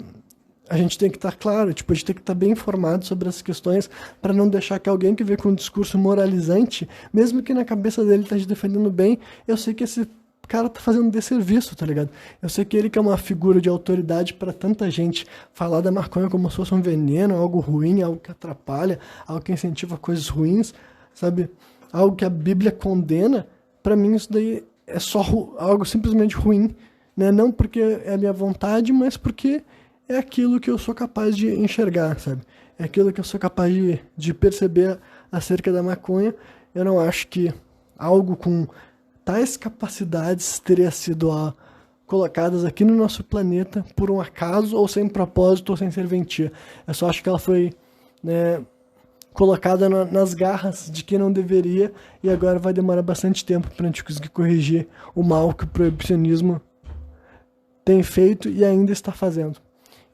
a gente tem que estar claro, tipo, a gente tem que estar bem informado sobre essas questões para não deixar que alguém que vê com um discurso moralizante, mesmo que na cabeça dele esteja defendendo bem, eu sei que esse cara tá fazendo desserviço, tá ligado? Eu sei que ele que é uma figura de autoridade para tanta gente falar da maconha como se fosse um veneno, algo ruim, algo que atrapalha, algo que incentiva coisas ruins, sabe? Algo que a Bíblia condena, para mim isso daí é só algo simplesmente ruim, né? Não porque é a minha vontade, mas porque é aquilo que eu sou capaz de enxergar, sabe? É aquilo que eu sou capaz de perceber acerca da maconha. Eu não acho que algo com tais capacidades teria sido colocadas aqui no nosso planeta por um acaso, ou sem propósito, ou sem serventia. Eu só acho que ela foi, né, colocada nas garras de quem não deveria, e agora vai demorar bastante tempo para a gente conseguir corrigir o mal que o proibicionismo tem feito e ainda está fazendo.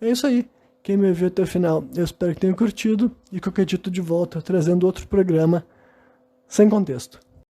É isso aí. Quem me viu até o final, eu espero que tenha curtido, e qualquer dia tô de volta trazendo outro programa sem contexto.